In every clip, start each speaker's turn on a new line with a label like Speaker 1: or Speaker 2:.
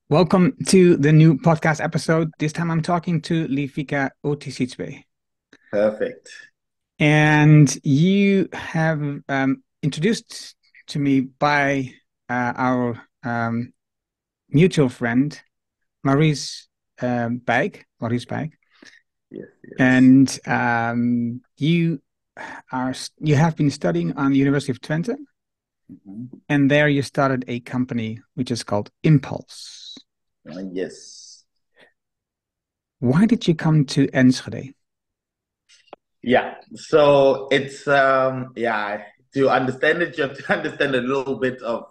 Speaker 1: Welcome to the new podcast episode. This time I'm talking to Lefika Otisitswe.
Speaker 2: Perfect.
Speaker 1: And you have introduced to me by our mutual friend, Maurice Maurice Bijk.
Speaker 2: Yes, yes.
Speaker 1: And you have been studying on the University of Twente,
Speaker 2: Mhm.
Speaker 1: and there you started a company which is called Impulse.
Speaker 2: Yes.
Speaker 1: Why did you come to Enschede?
Speaker 2: Yeah. So it's to understand it, you have to understand a little bit of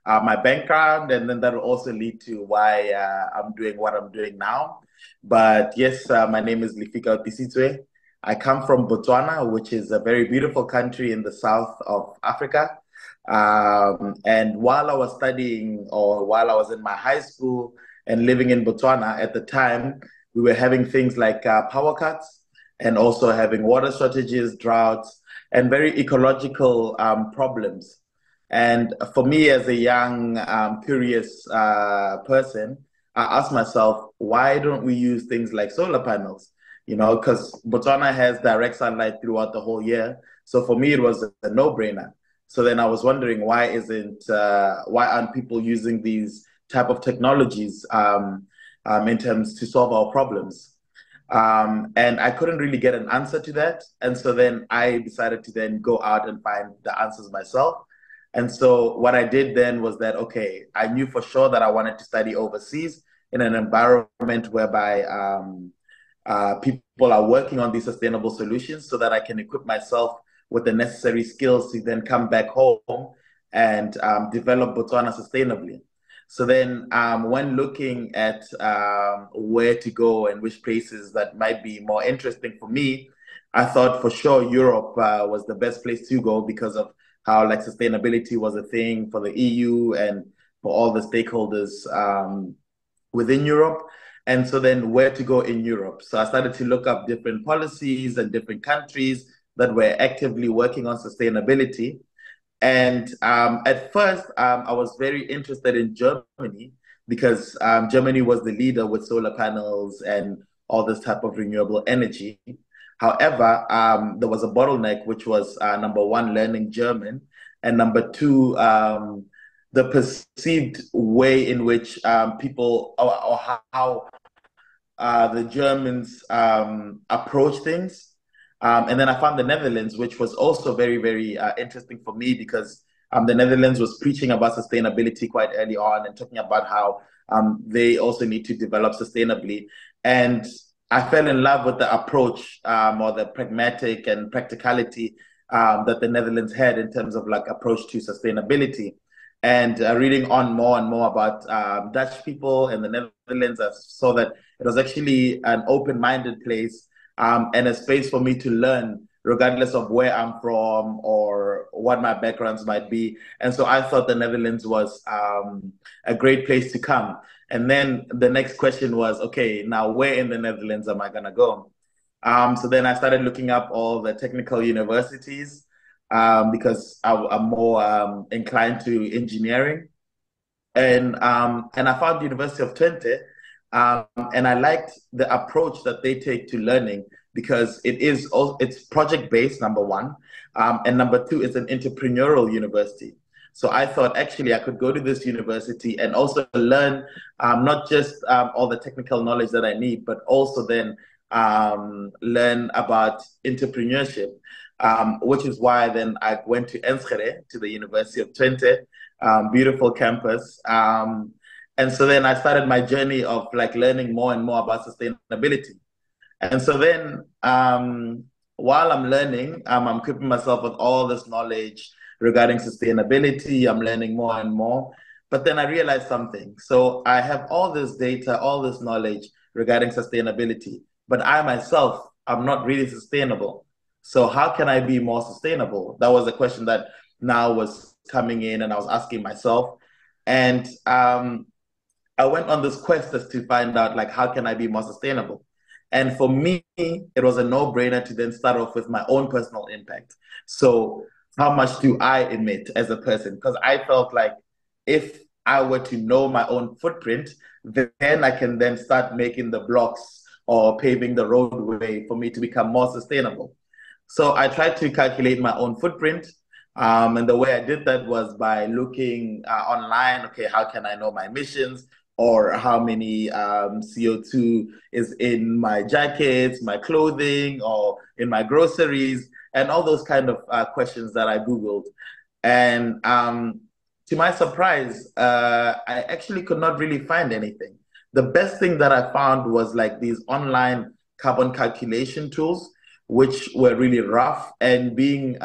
Speaker 2: my background, and then that will also lead to why I'm doing what I'm doing now. But yes, my name is Lefika Otisitswe. I come from Botswana, which is a very beautiful country in the south of Africa. And while I was studying, or while I was in my high school and living in Botswana at the time, we were having things like power cuts and also having water shortages, droughts, and very ecological problems. And for me, as a young, curious person, I asked myself, why don't we use things like solar panels? You know, because Botswana has direct sunlight throughout the whole year. So for me, it was a no-brainer. So then I was wondering, why aren't people using these type of technologies in terms to solve our problems? And I couldn't really get an answer to that. And so then I decided to then go out and find the answers myself. And so what I did then was that, okay, I knew for sure that I wanted to study overseas in an environment whereby people are working on these sustainable solutions so that I can equip myself with the necessary skills to then come back home and develop Botswana sustainably. So then, when looking at where to go and which places that might be more interesting for me, I thought for sure Europe was the best place to go because of how like sustainability was a thing for the EU and for all the stakeholders within Europe. And so then where to go in Europe. So I started to look up different policies and different countries that were actively working on sustainability. And at first, I was very interested in Germany because Germany was the leader with solar panels and all this type of renewable energy. However, there was a bottleneck, which was number one, learning German, and number two, the perceived way in which people or how the Germans approach things. And then I found the Netherlands, which was also very, very interesting for me because the Netherlands was preaching about sustainability quite early on and talking about how they also need to develop sustainably. And I fell in love with the approach or the pragmatic and practicality that the Netherlands had in terms of like approach to sustainability. And reading on more and more about Dutch people and the Netherlands, I saw that it was actually an open-minded place and a space for me to learn, regardless of where I'm from or what my backgrounds might be. And so I thought the Netherlands was a great place to come. And then the next question was, okay, now where in the Netherlands am I going to go? So then I started looking up all the technical universities because I'm more inclined to engineering. And I found the University of Twente, and I liked the approach that they take to learning because it's project based, number one, and number two, it's an entrepreneurial university. So I thought actually I could go to this university and also learn not just all the technical knowledge that I need, but also then learn about entrepreneurship, which is why then I went to Enschede, to the University of Twente, beautiful campus. And so then I started my journey of like learning more and more about sustainability. And so then while I'm learning, I'm equipping myself with all this knowledge regarding sustainability. I'm learning more and more. But then I realized something. So I have all this data, all this knowledge regarding sustainability, but I myself, I'm not really sustainable. So how can I be more sustainable? That was a question that now was coming in and I was asking myself. And I went on this quest as to find out like how can I be more sustainable. And for me, it was a no-brainer to then start off with my own personal impact. So how much do I emit as a person? Because I felt like if I were to know my own footprint, then I can then start making the blocks or paving the roadway for me to become more sustainable. So I tried to calculate my own footprint. And the way I did that was by looking online, okay, how can I know my emissions or how many CO2 is in my jackets, my clothing, or in my groceries, and all those kind of questions that I Googled. And to my surprise, I actually could not really find anything. The best thing that I found was like these online carbon calculation tools, which were really rough. And being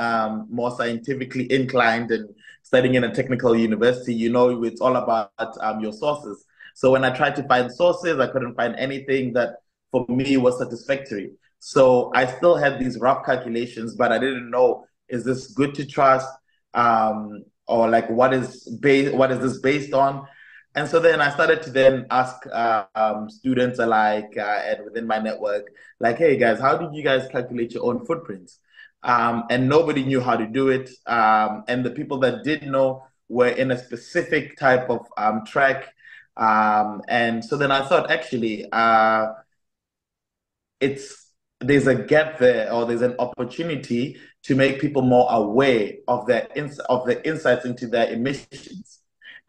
Speaker 2: more scientifically inclined and studying in a technical university, you know, it's all about your sources. So when I tried to find sources, I couldn't find anything that for me was satisfactory. So I still had these rough calculations, but I didn't know, is this good to trust? Or like what is this based on? And so then I started to then ask students alike and within my network, like, hey guys, how did you guys calculate your own footprints? And nobody knew how to do it. And the people that did know were in a specific type of track. And so then I thought, actually, there's a gap there, or there's an opportunity to make people more aware of the insights into their emissions.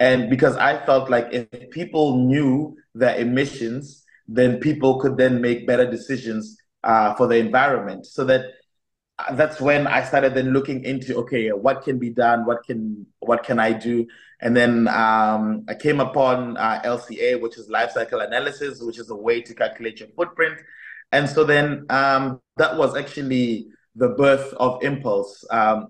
Speaker 2: And because I felt like if people knew their emissions, then people could then make better decisions for the environment. So that's when I started then looking into, okay, what can be done, what can I do, and then I came upon LCA, which is life cycle analysis, which is a way to calculate your footprint. And so then that was actually the birth of Impulse,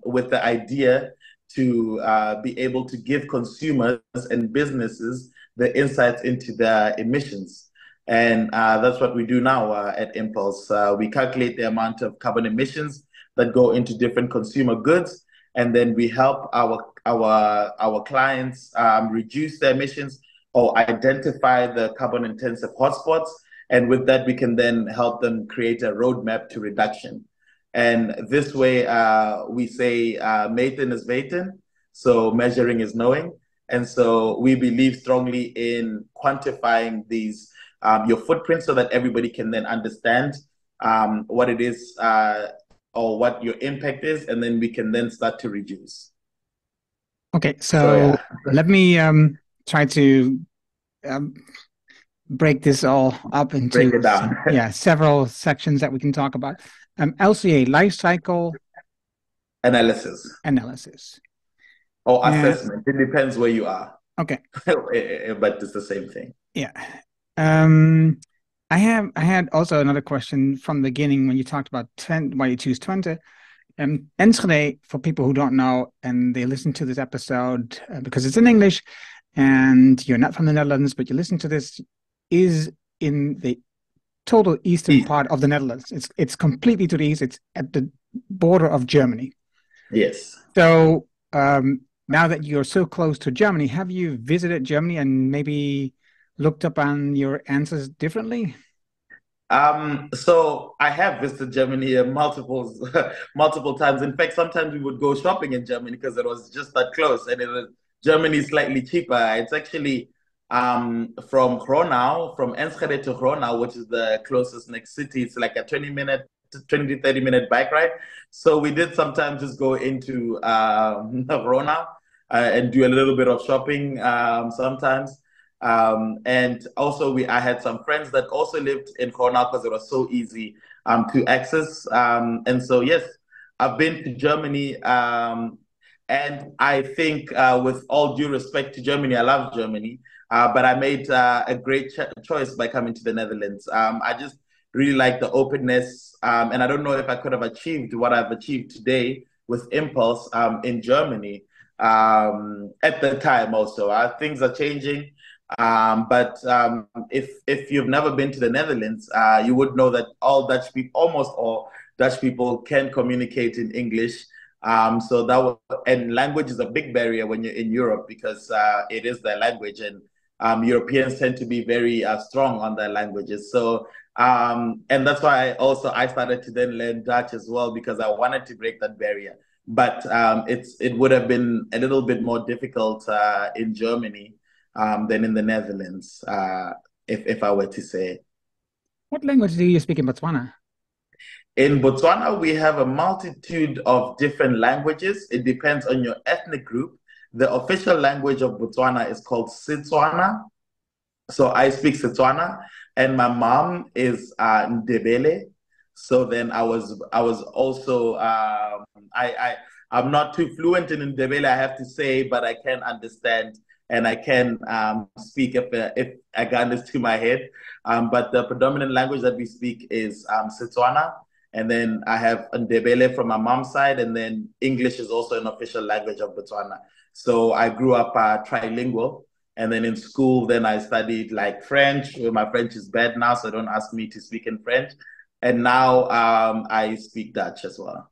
Speaker 2: with the idea to be able to give consumers and businesses the insights into their emissions. And that's what we do now at Impulse. We calculate the amount of carbon emissions that go into different consumer goods, and then we help our clients reduce their emissions or identify the carbon intensive hotspots. And with that, we can then help them create a roadmap to reduction. And this way, we say, meten is weten, so measuring is knowing. And so we believe strongly in quantifying these, your footprint, so that everybody can then understand what it is or what your impact is, and then we can then start to reduce.
Speaker 1: Okay, so yeah. Let me try to break this all up into several sections that we can talk about. LCA, life cycle analysis.
Speaker 2: Or assessment. It depends where you are.
Speaker 1: Okay.
Speaker 2: But it's the same thing.
Speaker 1: Yeah. I had also another question from the beginning when you talked about why you choose Twente. Enschede, for people who don't know, and they listen to this episode because it's in English, and you're not from the Netherlands, but you listen to this, is in the total eastern part of the Netherlands. It's completely to the east. It's at the border of Germany.
Speaker 2: Yes.
Speaker 1: So now that you're so close to Germany, have you visited Germany and maybe looked up on your answers differently?
Speaker 2: So I have visited Germany multiple times. In fact, sometimes we would go shopping in Germany because it was just that close, and Germany is slightly cheaper. It's actually from Gronau, from Enschede to Gronau, which is the closest next city. It's like a 20 to 30 minute bike ride. So we did sometimes just go into Gronau and do a little bit of shopping sometimes. And also I had some friends that also lived in Gronau because it was so easy to access. And so, yes, I've been to Germany. And I think with all due respect to Germany, I love Germany. But I made a great choice by coming to the Netherlands. I just really like the openness. And I don't know if I could have achieved what I've achieved today with Impulse in Germany at the time also. Things are changing. But if you've never been to the Netherlands, you would know that almost all Dutch people can communicate in English. And language is a big barrier when you're in Europe because it is their language, and Europeans tend to be very strong on their languages. So and that's why I started to then learn Dutch as well, because I wanted to break that barrier. But it would have been a little bit more difficult in Germany. than in the Netherlands, if I were to say.
Speaker 1: What language do you speak in Botswana?
Speaker 2: In Botswana, we have a multitude of different languages. It depends on your ethnic group. The official language of Botswana is called Setswana. So I speak Setswana, and my mom is Ndebele. So then I was also I'm not too fluent in Ndebele, I have to say, but I can understand and I can speak if Aganda is to my head. But the predominant language that we speak is Setswana, and then I have Ndebele from my mom's side, and then English is also an official language of Botswana. So I grew up trilingual. And then in school, then I studied like French. Well, my French is bad now, so don't ask me to speak in French. And now I speak Dutch as well.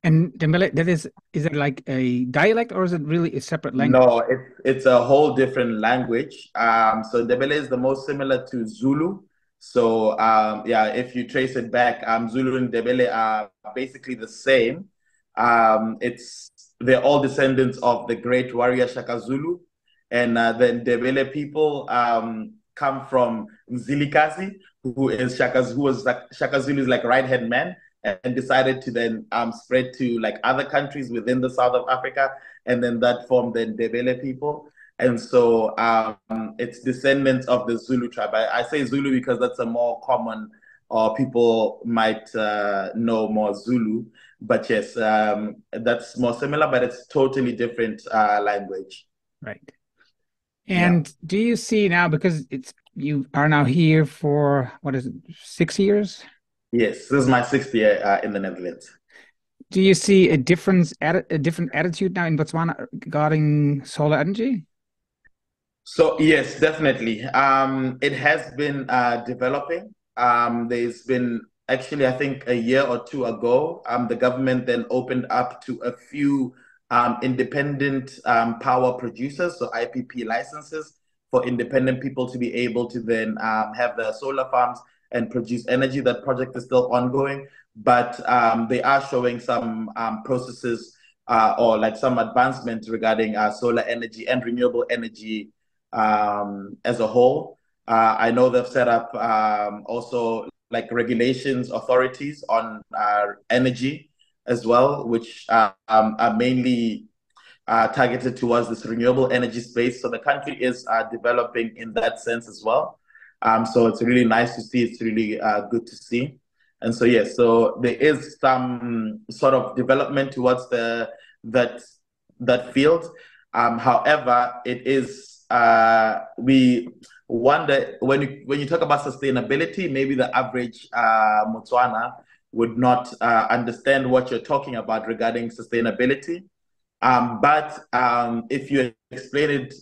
Speaker 1: And Dembele, is it like a dialect or is it really a separate
Speaker 2: No,
Speaker 1: language?
Speaker 2: it's a whole different language. So Ndebele is the most similar to Zulu. So yeah, if you trace it back, Zulu and Ndebele are basically the same. They're all descendants of the great warrior Shaka Zulu, and the Ndebele people come from Mzilikazi, who was like Shaka Zulu's like right hand man, and decided to then spread to like other countries within the south of Africa, and then that formed the Ndebele people. And so it's descendants of the Zulu tribe. I say Zulu because that's a more common, or people might know more Zulu. But yes, that's more similar, but it's totally different language.
Speaker 1: Right.
Speaker 2: Yeah.
Speaker 1: And do you see now, because you are now here for what is it, 6 years?
Speaker 2: Yes, this is my sixth year in the Netherlands.
Speaker 1: Do you see a different attitude now in Botswana regarding solar energy?
Speaker 2: So yes, definitely. It has been developing. There's been actually, I think a year or two ago, the government then opened up to a few independent power producers, so IPP licenses for independent people to be able to then have their solar farms and produce energy. That project is still ongoing, but they are showing some processes or like some advancement regarding solar energy and renewable energy as a whole. I know they've set up also like regulations authorities on energy as well, which are mainly targeted towards this renewable energy space. So the country is developing in that sense as well. So it's really nice to see. It's really good to see. And so yes, so there is some sort of development towards that that field. However, it is we wonder when you talk about sustainability, maybe the average Motswana would not understand what you're talking about regarding sustainability. But if you explain it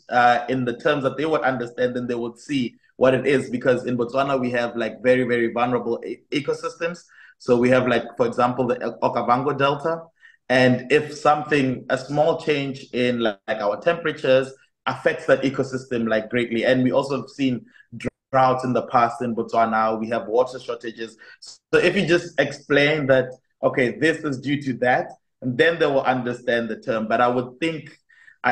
Speaker 2: in the terms that they would understand, then they would see what it is. Because in Botswana, we have like very, very vulnerable ecosystems. So we have like, for example, the Okavango Delta. And if a small change in like our temperatures affects that ecosystem like greatly. And we also have seen droughts in the past in Botswana. We have water shortages. So if you just explain that, okay, this is due to that, and then they will understand the term. But I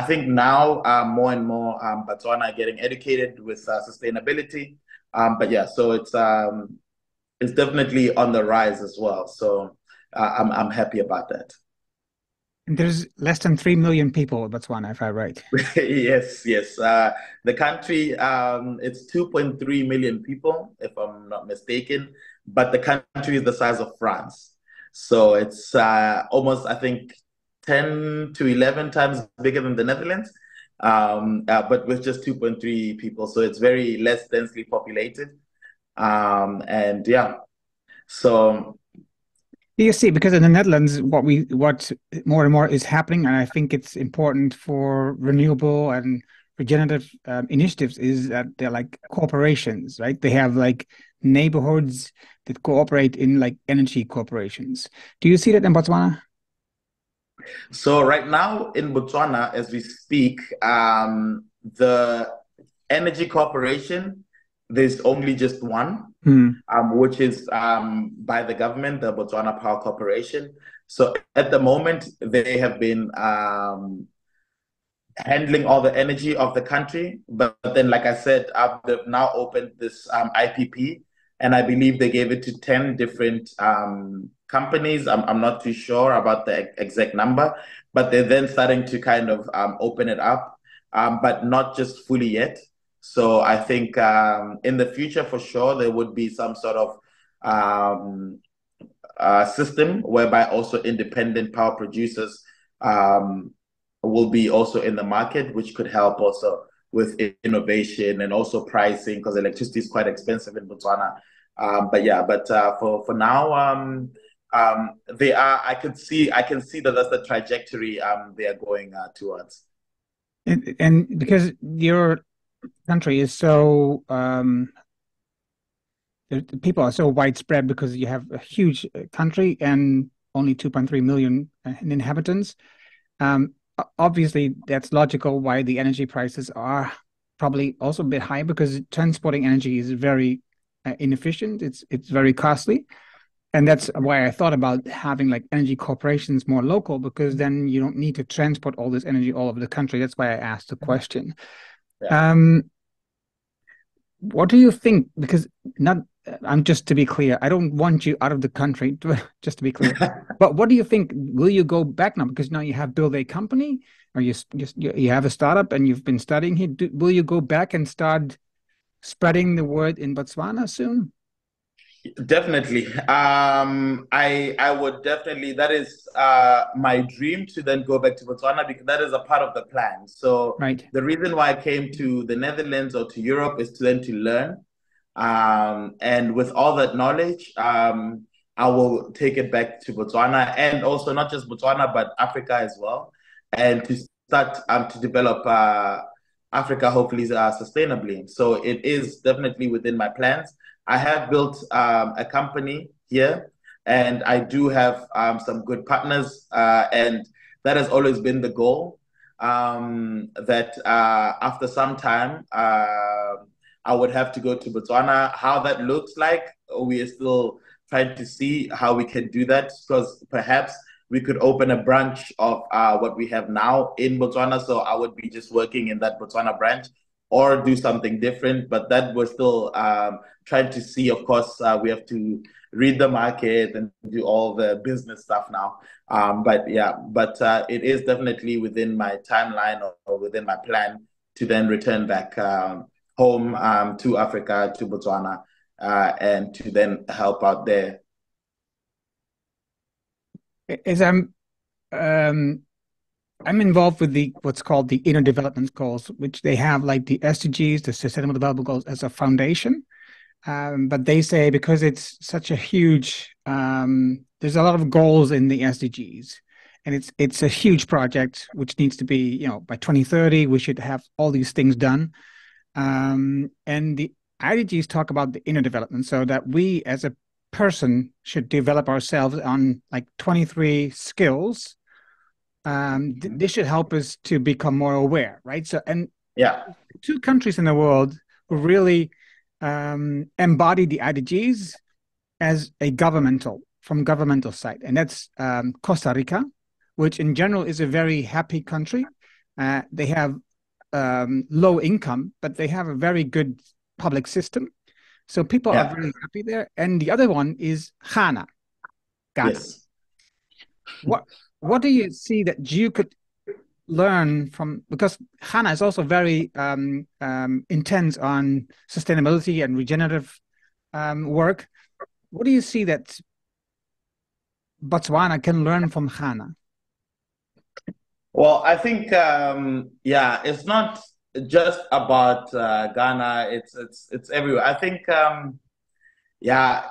Speaker 2: think now more and more Botswana are getting educated with sustainability. But yeah, so it's definitely on the rise as well. So I'm happy about that.
Speaker 1: And there's less than 3 million people in Botswana, if I'm right.
Speaker 2: Yes, yes. The country, it's 2.3 million people, if I'm not mistaken, but the country is the size of France. So it's almost, I think, 10 to 11 times bigger than the Netherlands, but with just 2.3 people. So it's very less densely populated. And yeah, so
Speaker 1: You see, because in the Netherlands, what more and more is happening, and I think it's important for renewable and regenerative initiatives, is that they're like corporations, right? They have like neighborhoods that cooperate in like energy corporations. Do you see that in Botswana?
Speaker 2: So right now in Botswana, as we speak, the energy corporation, there's only just one,
Speaker 1: Hmm.
Speaker 2: which is by the government, the Botswana Power Corporation. So at the moment, they have been handling all the energy of the country. But then, like I said, they've now opened this IPP, and I believe they gave it to 10 different companies. I'm not too sure about the exact number, but they're then starting to kind of open it up, but not just fully yet. So I think in the future, for sure, there would be some sort of system whereby also independent power producers will be also in the market, which could help also with innovation and also pricing because electricity is quite expensive in Botswana. For now, they are. I can see that that's the trajectory they are going towards.
Speaker 1: And because your country is so the people are so widespread because you have a huge country and only 2.3 million inhabitants. Obviously, that's logical why the energy prices are probably also a bit high because transporting energy is very inefficient. It's very costly. And that's why I thought about having like energy corporations more local because then you don't need to transport all this energy all over the country. That's why I asked the question.
Speaker 2: Yeah.
Speaker 1: What do you think? Because not, I'm just to be clear, I don't want you out of the country, just to be clear. But what do you think? Will you go back now? Because now you have built a company, or you have a startup, and you've been studying here. Will you go back and start spreading the word in Botswana soon?
Speaker 2: Definitely. I would definitely, that is my dream to then go back to Botswana because that is a part of the plan. So
Speaker 1: Right.
Speaker 2: the reason why I came to the Netherlands or to Europe is to then to learn. And with all that knowledge, I will take it back to Botswana and also not just Botswana, but Africa as well. And to start to develop Africa, hopefully sustainably. So it is definitely within my plans. I have built a company here, and I do have some good partners, and that has always been the goal. That after some time, I would have to go to Botswana. How that looks like, we are still trying to see how we can do that because perhaps we could open a branch of what we have now in Botswana. So I would be just working in that Botswana branch or do something different. But that we're still trying to see. Of course, we have to read the market and do all the business stuff now. But it is definitely within my timeline or within my plan to then return back home to Africa, to Botswana, and to then help out there.
Speaker 1: As I'm involved with the what's called the Inner Development Goals, which they have like the SDGs, the Sustainable Development Goals, as a foundation. But they say because it's such a huge, there's a lot of goals in the SDGs, and it's a huge project which needs to be, by 2030 we should have all these things done. And the IDGs talk about the inner development, so that we as a person should develop ourselves on like 23 skills. This should help us to become more aware, right? So, and
Speaker 2: Yeah,
Speaker 1: two countries in the world who really embody the IDGs as a governmental side, and that's Costa Rica, which in general is a very happy country. They have low income, but they have a very good public system. So people are
Speaker 2: yeah,
Speaker 1: very happy there. And the other one is Ghana.
Speaker 2: yes.
Speaker 1: What what do you see that you could learn from, because Ghana is also very intense on sustainability and regenerative work. What do you see that Botswana can learn from Ghana?
Speaker 2: Well, I think yeah, it's not just about Ghana. It's everywhere. I think yeah,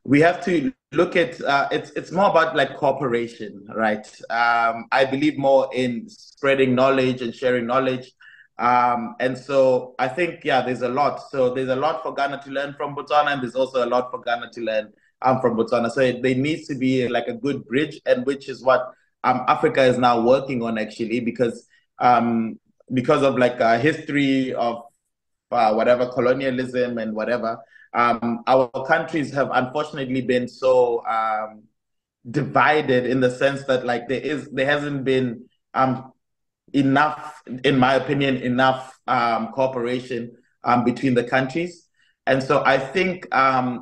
Speaker 2: we have to look at it's more about like cooperation, right? I believe more in spreading knowledge and sharing knowledge. And so I think yeah, there's a lot. So there's a lot for Ghana to learn from Botswana, and there's also a lot for Ghana to learn from Botswana. So there needs to be like a good bridge, and which is what Africa is now working on actually, because of like a history of whatever colonialism and whatever. Our countries have unfortunately been so divided in the sense that like there hasn't been enough, in my opinion, enough cooperation between the countries. And so I think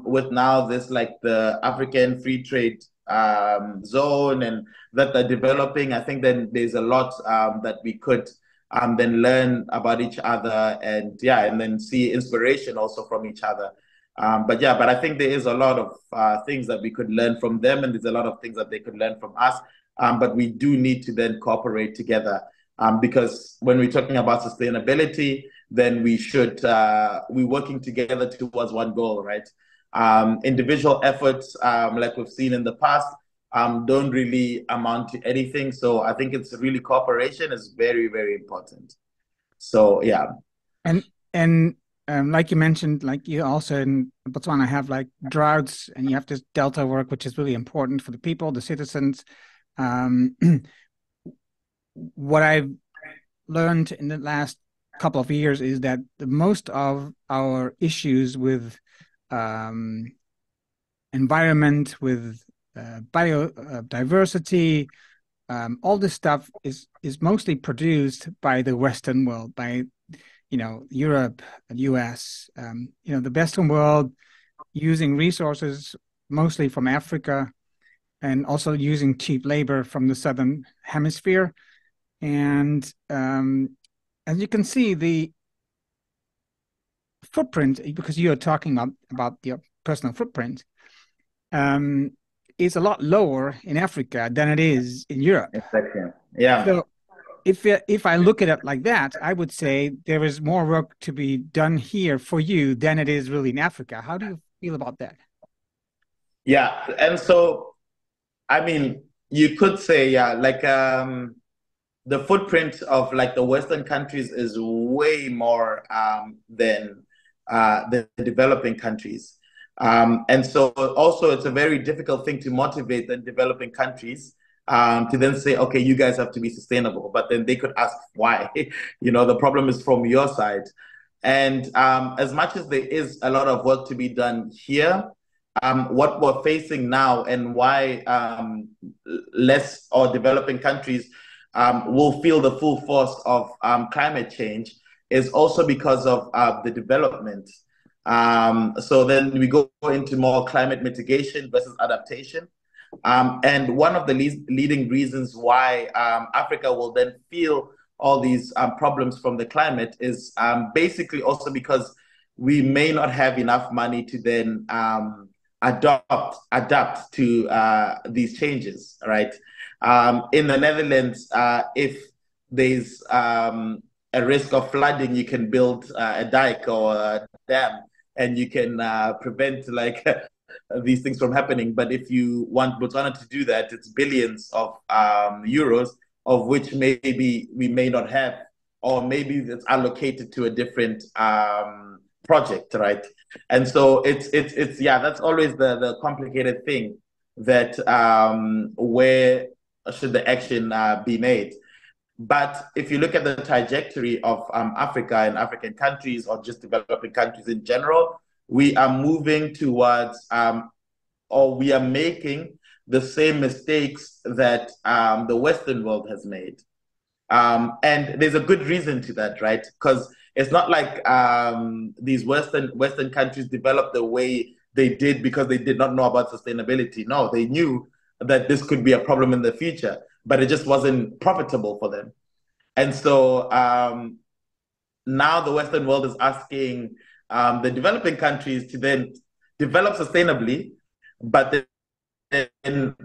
Speaker 2: with now this like the African free trade zone and that they're developing, I think then there's a lot that we could then learn about each other and yeah, and then see inspiration also from each other. But yeah, but I think there is a lot of things that we could learn from them, and there's a lot of things that they could learn from us. But we do need to then cooperate together because when we're talking about sustainability, then we're working together towards one goal, right? Individual efforts, like we've seen in the past, don't really amount to anything. So I think it's really cooperation is very, very important. So yeah.
Speaker 1: And like you mentioned, like you also in Botswana have like droughts, and you have this delta work, which is really important for the people, the citizens. Um, what I've learned in the last couple of years is that the most of our issues with um, environment, with biodiversity, all this stuff is mostly produced by the Western world, by Europe and US. The Western world using resources mostly from Africa, and also using cheap labor from the Southern Hemisphere. And as you can see, the footprint, because you're talking about your personal footprint, um, is a lot lower in Africa than it is in Europe.
Speaker 2: Exactly. Yeah.
Speaker 1: So if I look at it like that, I would say there is more work to be done here for you than it is really in Africa. How do you feel about that?
Speaker 2: Yeah. And so, I mean, you could say, yeah, like the footprint of like the Western countries is way more than the developing countries. And so also it's a very difficult thing to motivate the developing countries to then say, okay, you guys have to be sustainable. But then they could ask why. The problem is from your side. And as much as there is a lot of work to be done here, what we're facing now and why less or developing countries will feel the full force of climate change is also because of the development. So then we go into more climate mitigation versus adaptation. And one of the leading reasons why Africa will then feel all these problems from the climate is basically also because we may not have enough money to then adapt to these changes, right? In the Netherlands, if there's a risk of flooding, you can build a dike or a dam, and you can prevent like these things from happening. But if you want Botswana to do that, it's billions of euros, of which maybe we may not have, or maybe it's allocated to a different project, right? And so it's yeah, that's always the complicated thing, that where should the action be made. But if you look at the trajectory of Africa and African countries, or just developing countries in general, we are moving towards, or we are making the same mistakes that the Western world has made. And there's a good reason to that, right? Because it's not like these Western countries developed the way they did because they did not know about sustainability. No, they knew that this could be a problem in the future, but it just wasn't profitable for them. And so now the Western world is asking the developing countries to then develop sustainably, but then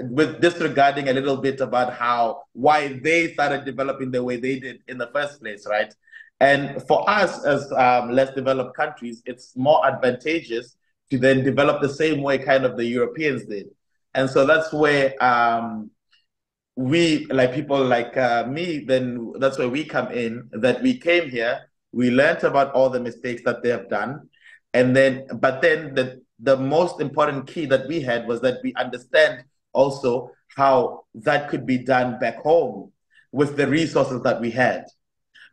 Speaker 2: with disregarding a little bit about why they started developing the way they did in the first place, right? And for us as less developed countries, it's more advantageous to then develop the same way kind of the Europeans did. And so that's where we, like people like me, then that's where we come in, that we came here, we learned about all the mistakes that they have done. And then, but then the most important key that we had was that we understand also how that could be done back home with the resources that we had.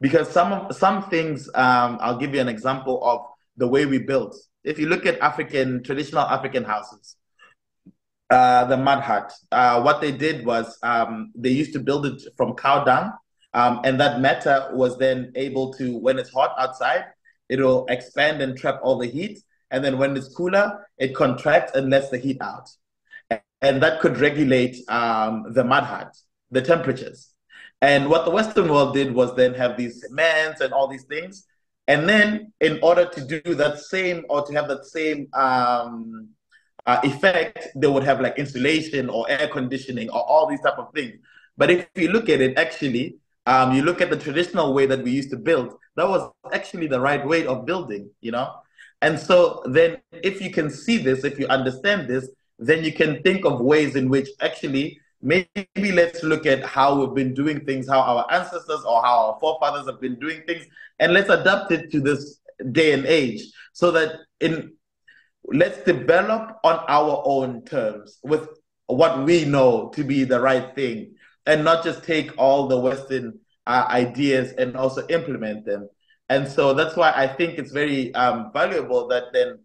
Speaker 2: Because some things, I'll give you an example of the way we built. If you look at traditional African houses, The mud hut. What they did was they used to build it from cow dung, and that matter was then able to, when it's hot outside, it'll expand and trap all the heat, and then when it's cooler, it contracts and lets the heat out, and that could regulate the mud hut, the temperatures. And what the Western world did was then have these cements and all these things, and then in order to do that same or to have that same effect, they would have like insulation or air conditioning or all these type of things. But if you look at it, actually, you look at the traditional way that we used to build, that was actually the right way of building, you know? And so then if you can see this, if you understand this, then you can think of ways in which actually maybe let's look at how we've been doing things, how our ancestors or how our forefathers have been doing things, and let's adapt it to this day and age so that in let's develop on our own terms with what we know to be the right thing and not just take all the Western ideas and also implement them. And so that's why I think it's very valuable that then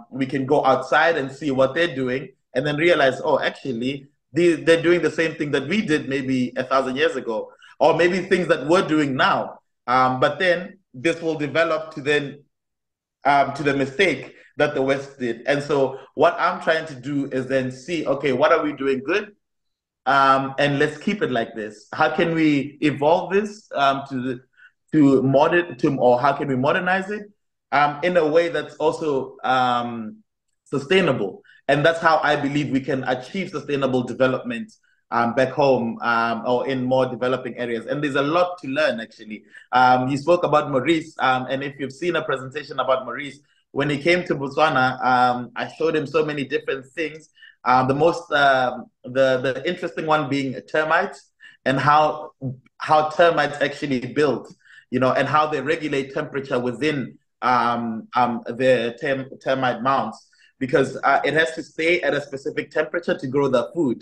Speaker 2: we can go outside and see what they're doing and then realize, oh, actually, they're doing the same thing that we did maybe 1,000 years ago, or maybe things that we're doing now. But then this will develop to then to the mistake that the West did. And so what I'm trying to do is then see, okay, what are we doing good? And let's keep it like this. How can we evolve this or how can we modernize it in a way that's also sustainable? And that's how I believe we can achieve sustainable development back home or in more developing areas. And there's a lot to learn, actually. You spoke about Maurice, and if you've seen a presentation about Maurice, when he came to Botswana, I showed him so many different things. The interesting one being termites and how termites actually build, you know, and how they regulate temperature within their termite mounds, because it has to stay at a specific temperature to grow the food.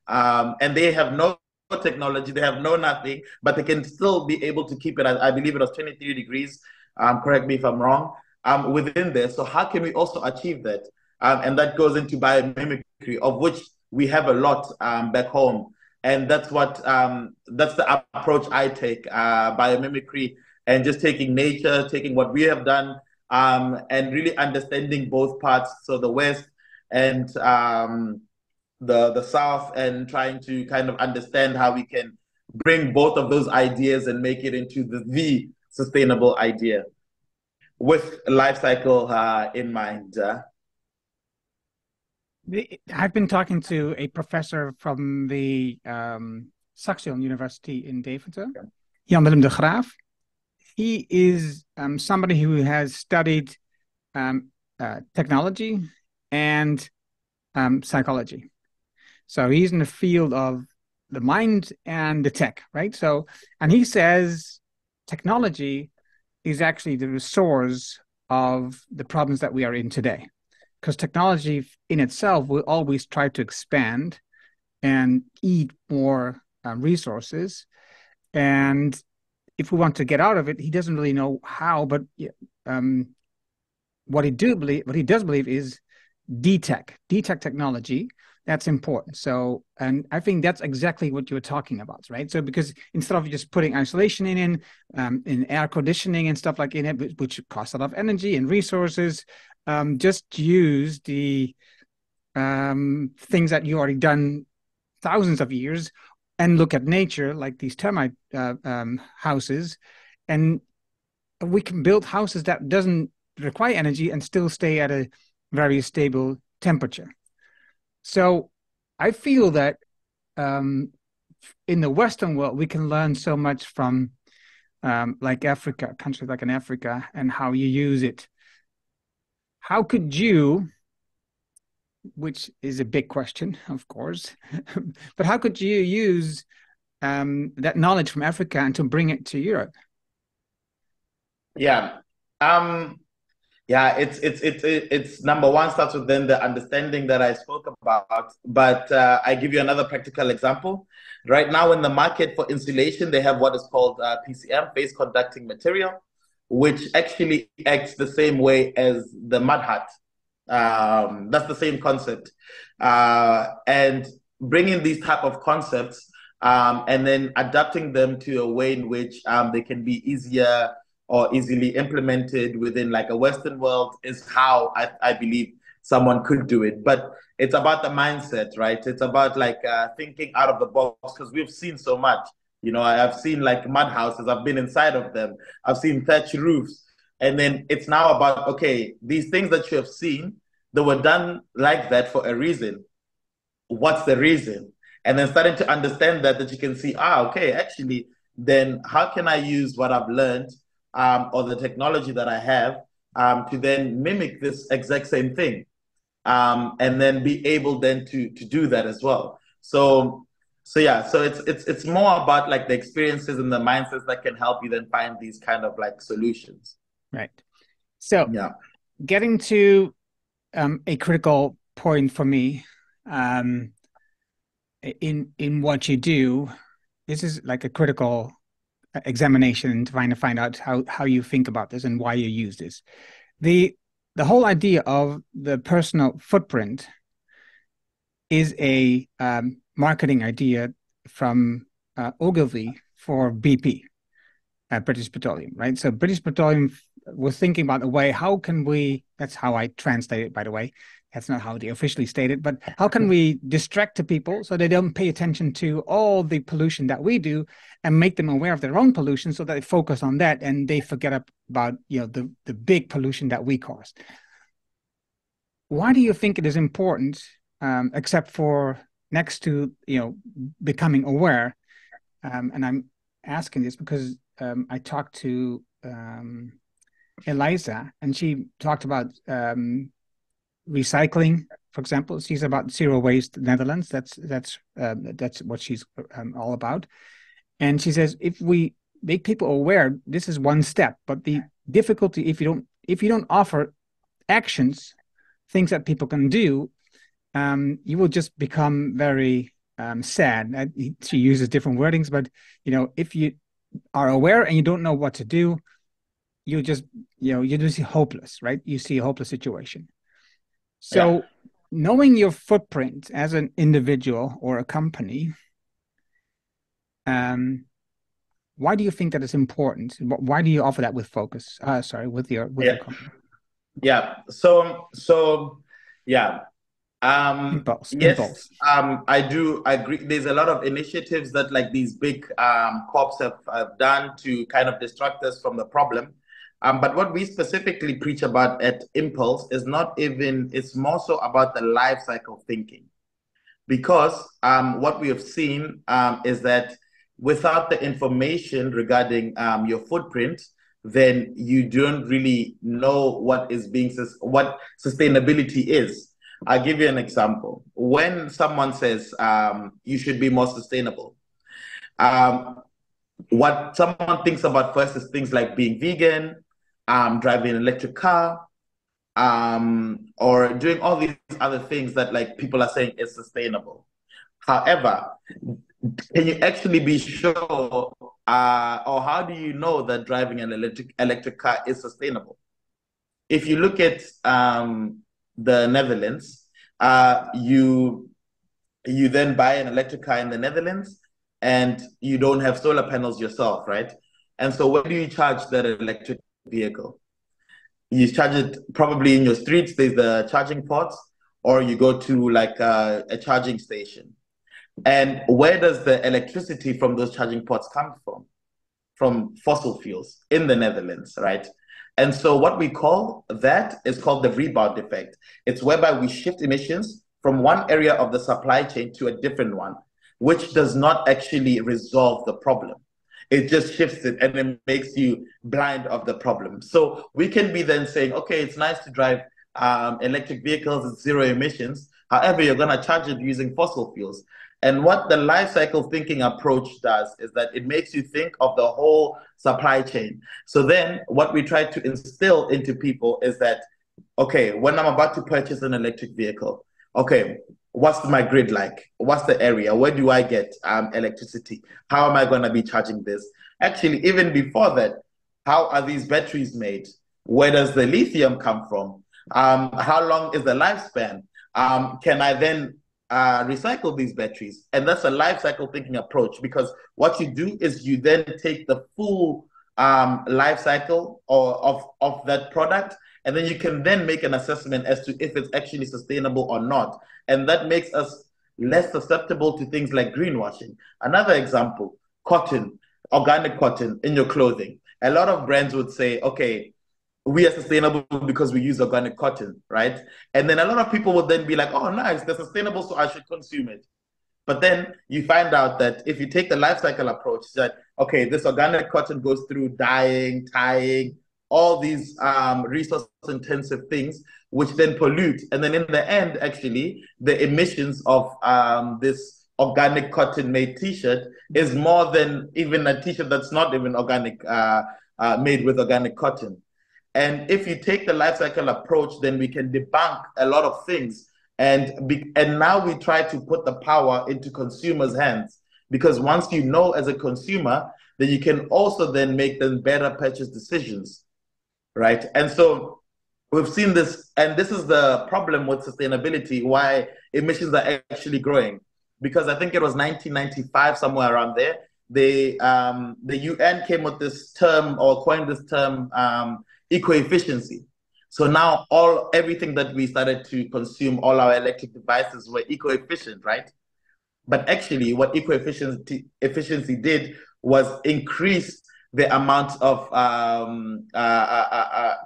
Speaker 2: And they have no technology, they have no nothing, but they can still be able to keep it, I believe it was 23 degrees, correct me if I'm wrong, within there. So how can we also achieve that? And that goes into biomimicry, of which we have a lot back home. And that's the approach I take, biomimicry, and just taking nature, taking what we have done, and really understanding both parts, so the West and the South, and trying to kind of understand how we can bring both of those ideas and make it into the sustainable idea with life cycle in mind.
Speaker 1: I've been talking to a professor from the Saxion University in Deventer, Jan Willem de Graaf. He is somebody who has studied technology and psychology. So he's in the field of the mind and the tech, right? So, and he says technology is actually the source of the problems that we are in today. Because technology in itself will always try to expand and eat more resources. And if we want to get out of it, he doesn't really know how, but what he does believe is DTech technology. That's important. So, and I think that's exactly what you were talking about, right? So, because instead of just putting isolation in air conditioning and stuff like in it, which costs a lot of energy and resources, just use the things that you already done thousands of years and look at nature, like these termite houses, and we can build houses that doesn't require energy and still stay at a very stable temperature. So I feel that in the Western world, we can learn so much from like Africa, countries like in Africa, and how you use it. How could you, which is a big question, of course, but how could you use that knowledge from Africa and to bring it to Europe?
Speaker 2: Yeah. It's number one starts with then the understanding that I spoke about. But I give you another practical example. Right now in the market for insulation, they have what is called PCM, phase conducting material, which actually acts the same way as the mud hut. That's the same concept. And bringing these type of concepts and then adapting them to a way in which they can be easier or easily implemented within like a Western world is how I believe someone could do it. But it's about the mindset, right? It's about like thinking out of the box because we've seen so much. You know, I've seen like mud houses, I've been inside of them, I've seen thatch roofs. And then it's now about, okay, these things that you have seen, they were done like that for a reason. What's the reason? And then starting to understand that you can see, okay, actually, then how can I use what I've learned or the technology that I have to then mimic this exact same thing and then be able then to do that as well. So yeah, so it's more about like the experiences and the mindsets that can help you then find these kind of like solutions.
Speaker 1: Right. So
Speaker 2: yeah,
Speaker 1: getting to a critical point for me in what you do, this is like a critical examination trying to find out how you think about this and why you use this. The whole idea of the personal footprint is a marketing idea from Ogilvy for BP, British Petroleum, right? So British Petroleum was thinking about a way, how can we, that's how I translate it, by the way. That's not how they officially state it, but how can we distract the people so they don't pay attention to all the pollution that we do and make them aware of their own pollution so that they focus on that and they forget about, you know, the big pollution that we cause. Why do you think it is important, except for next to, you know, becoming aware? And I'm asking this because I talked to Eliza, and she talked about recycling, for example. She's about zero waste Netherlands. That's what she's all about. And she says if we make people aware, this is one step. But the difficulty, if you don't offer actions, things that people can do, you will just become very sad. She uses different wordings, but you know, if you are aware and you don't know what to do, you just hopeless, right? You see a hopeless situation. So knowing your footprint as an individual or a company, why do you think that is important? Why do you offer that with focus? With your company.
Speaker 2: Yeah. So yeah. Yes, I do agree. There's a lot of initiatives that like these big corps have done to kind of distract us from the problem. But what we specifically preach about at Impulse is not even, it's more so about the life cycle thinking. Because what we have seen is that without the information regarding your footprint, then you don't really know what sustainability is. I'll give you an example. When someone says you should be more sustainable, what someone thinks about first is things like being vegan, driving an electric car, or doing all these other things that like people are saying is sustainable. However, can you actually be sure, or how do you know that driving an electric car is sustainable? If you look at the Netherlands, you then buy an electric car in the Netherlands and you don't have solar panels yourself, right? And so where do you charge that electric vehicle? You charge it probably in your streets, there's the charging ports, or you go to like a charging station. And where does the electricity from those charging ports come from? From fossil fuels in the Netherlands, right? And so what we call that is called the rebound effect. It's whereby we shift emissions from one area of the supply chain to a different one, which does not actually resolve the problem. It just shifts it and it makes you blind of the problem. So we can be then saying, okay, it's nice to drive electric vehicles, it's zero emissions. However, you're going to charge it using fossil fuels. And what the life cycle thinking approach does is that it makes you think of the whole supply chain. So then what we try to instill into people is that, okay, when I'm about to purchase an electric vehicle, okay, what's my grid like? What's the area? Where do I get electricity? How am I going to be charging this? Actually, even before that, how are these batteries made? Where does the lithium come from? How long is the lifespan? Can I then recycle these batteries? And that's a life cycle thinking approach, because what you do is you then take the full life cycle of that product, and then you can then make an assessment as to if it's actually sustainable or not. And that makes us less susceptible to things like greenwashing. Another example, cotton, organic cotton in your clothing. A lot of brands would say, okay, we are sustainable because we use organic cotton, right? And then a lot of people would then be like, oh, nice, they're sustainable, so I should consume it. But then you find out that if you take the life cycle approach, that, okay, this organic cotton goes through dyeing, tying, all these resource intensive things, which then pollute. And then in the end, actually, the emissions of this organic cotton made t-shirt is more than even a t-shirt that's not even organic, made with organic cotton. And if you take the life cycle approach, then we can debunk a lot of things. And now we try to put the power into consumers' hands, because once you know as a consumer, then you can also then make them better purchase decisions, right? And so we've seen this, and this is the problem with sustainability, why emissions are actually growing. Because I think it was 1995, somewhere around there, the UN came with this term, or coined this term, eco-efficiency. So now everything that we started to consume, all our electric devices were eco-efficient, right? But actually what efficiency did was increase the amount of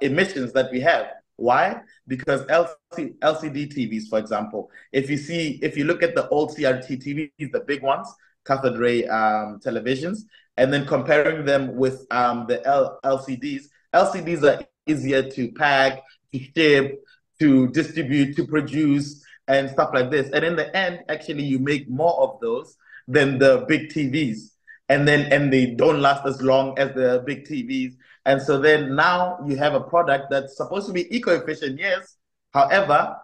Speaker 2: emissions that we have. Why? Because LCD TVs, for example, if you look at the old CRT TVs, the big ones, cathode ray televisions, and then comparing them with the LCDs are easier to pack, to ship, to distribute, to produce, and stuff like this. And in the end, actually, you make more of those than the big TVs. And they don't last as long as the big TVs. And so then now you have a product that's supposed to be eco-efficient, yes. However,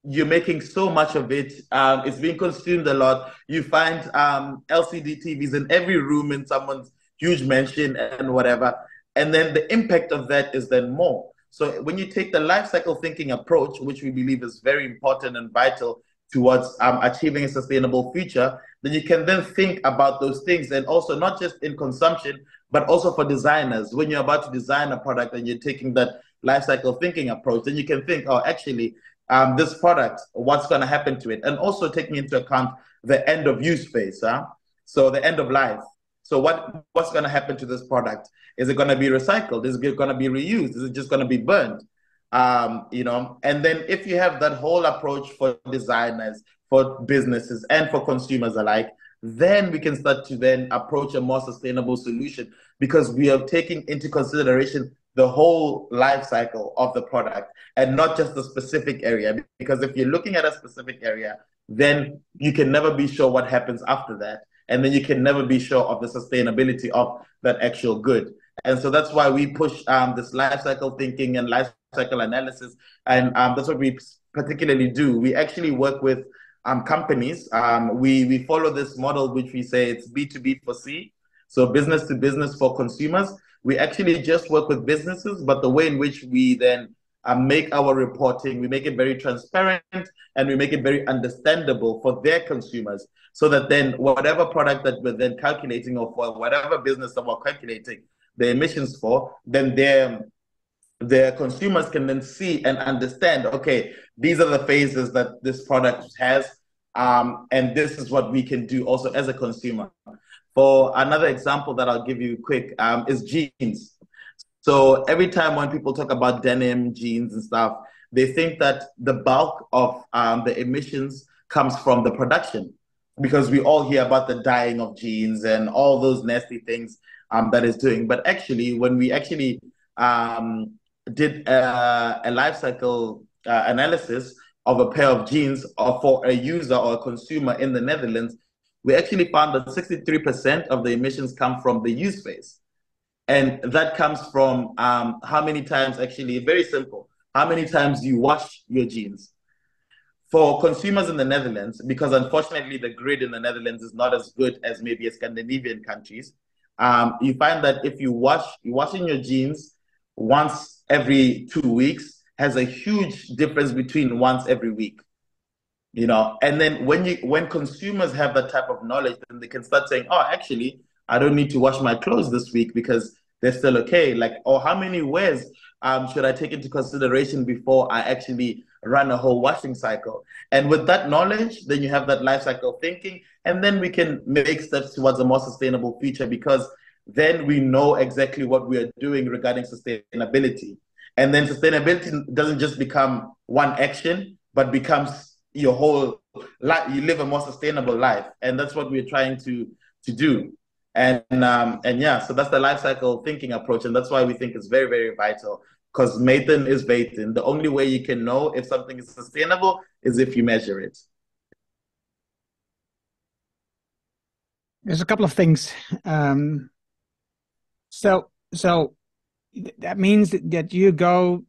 Speaker 2: you're making so much of it. It's being consumed a lot. You find LCD TVs in every room in someone's huge mansion and whatever. And then the impact of that is then more. So when you take the life cycle thinking approach, which we believe is very important and vital towards achieving a sustainable future, then you can then think about those things, and also not just in consumption, but also for designers. When you're about to design a product and you're taking that life cycle thinking approach, then you can think, oh, actually, this product, what's going to happen to it? And also taking into account the end of use phase, so the end of life. So what's going to happen to this product? Is it going to be recycled? Is it going to be reused? Is it just going to be burned? And then if you have that whole approach for designers, for businesses, and for consumers alike, then we can start to then approach a more sustainable solution, because we are taking into consideration the whole life cycle of the product and not just the specific area. Because if you're looking at a specific area, then you can never be sure what happens after that. And then you can never be sure of the sustainability of that actual good. And so that's why we push this life cycle thinking and life cycle analysis. And that's what we particularly do. We actually work with companies. We follow this model, which we say it's B2B for C. So business to business for consumers. We actually just work with businesses, but the way in which we then make our reporting, we make it very transparent, and we make it very understandable for their consumers, so that then whatever product that we're then calculating, or for whatever business that we're calculating the emissions for, then their consumers can then see and understand, okay, these are the phases that this product has, and this is what we can do also as a consumer. For another example that I'll give you quick is jeans. So every time when people talk about denim, jeans and stuff, they think that the bulk of the emissions comes from the production, because we all hear about the dyeing of jeans and all those nasty things that it's doing. But actually, when we actually did a life cycle analysis of a pair of jeans, or for a user or a consumer in the Netherlands, we actually found that 63% of the emissions come from the use phase. And that comes from how many times, actually, very simple, how many times you wash your jeans. For consumers in the Netherlands, because unfortunately the grid in the Netherlands is not as good as maybe Scandinavian countries, you find that if you're washing your jeans once every 2 weeks, has a huge difference between once every week. And then when consumers have that type of knowledge, then they can start saying, oh, actually, I don't need to wash my clothes this week because they're still okay. Like, or how many wears should I take into consideration before I actually run a whole washing cycle? And with that knowledge, then you have that life cycle thinking, and then we can make steps towards a more sustainable future, because then we know exactly what we are doing regarding sustainability. And then sustainability doesn't just become one action, but becomes your whole life. You live a more sustainable life, and that's what we're trying to do. And yeah, so that's the life cycle thinking approach, and that's why we think it's very, very vital. Because Mathan is Vathan. The only way you can know if something is sustainable is if you measure it.
Speaker 1: There's a couple of things. So that means that you go,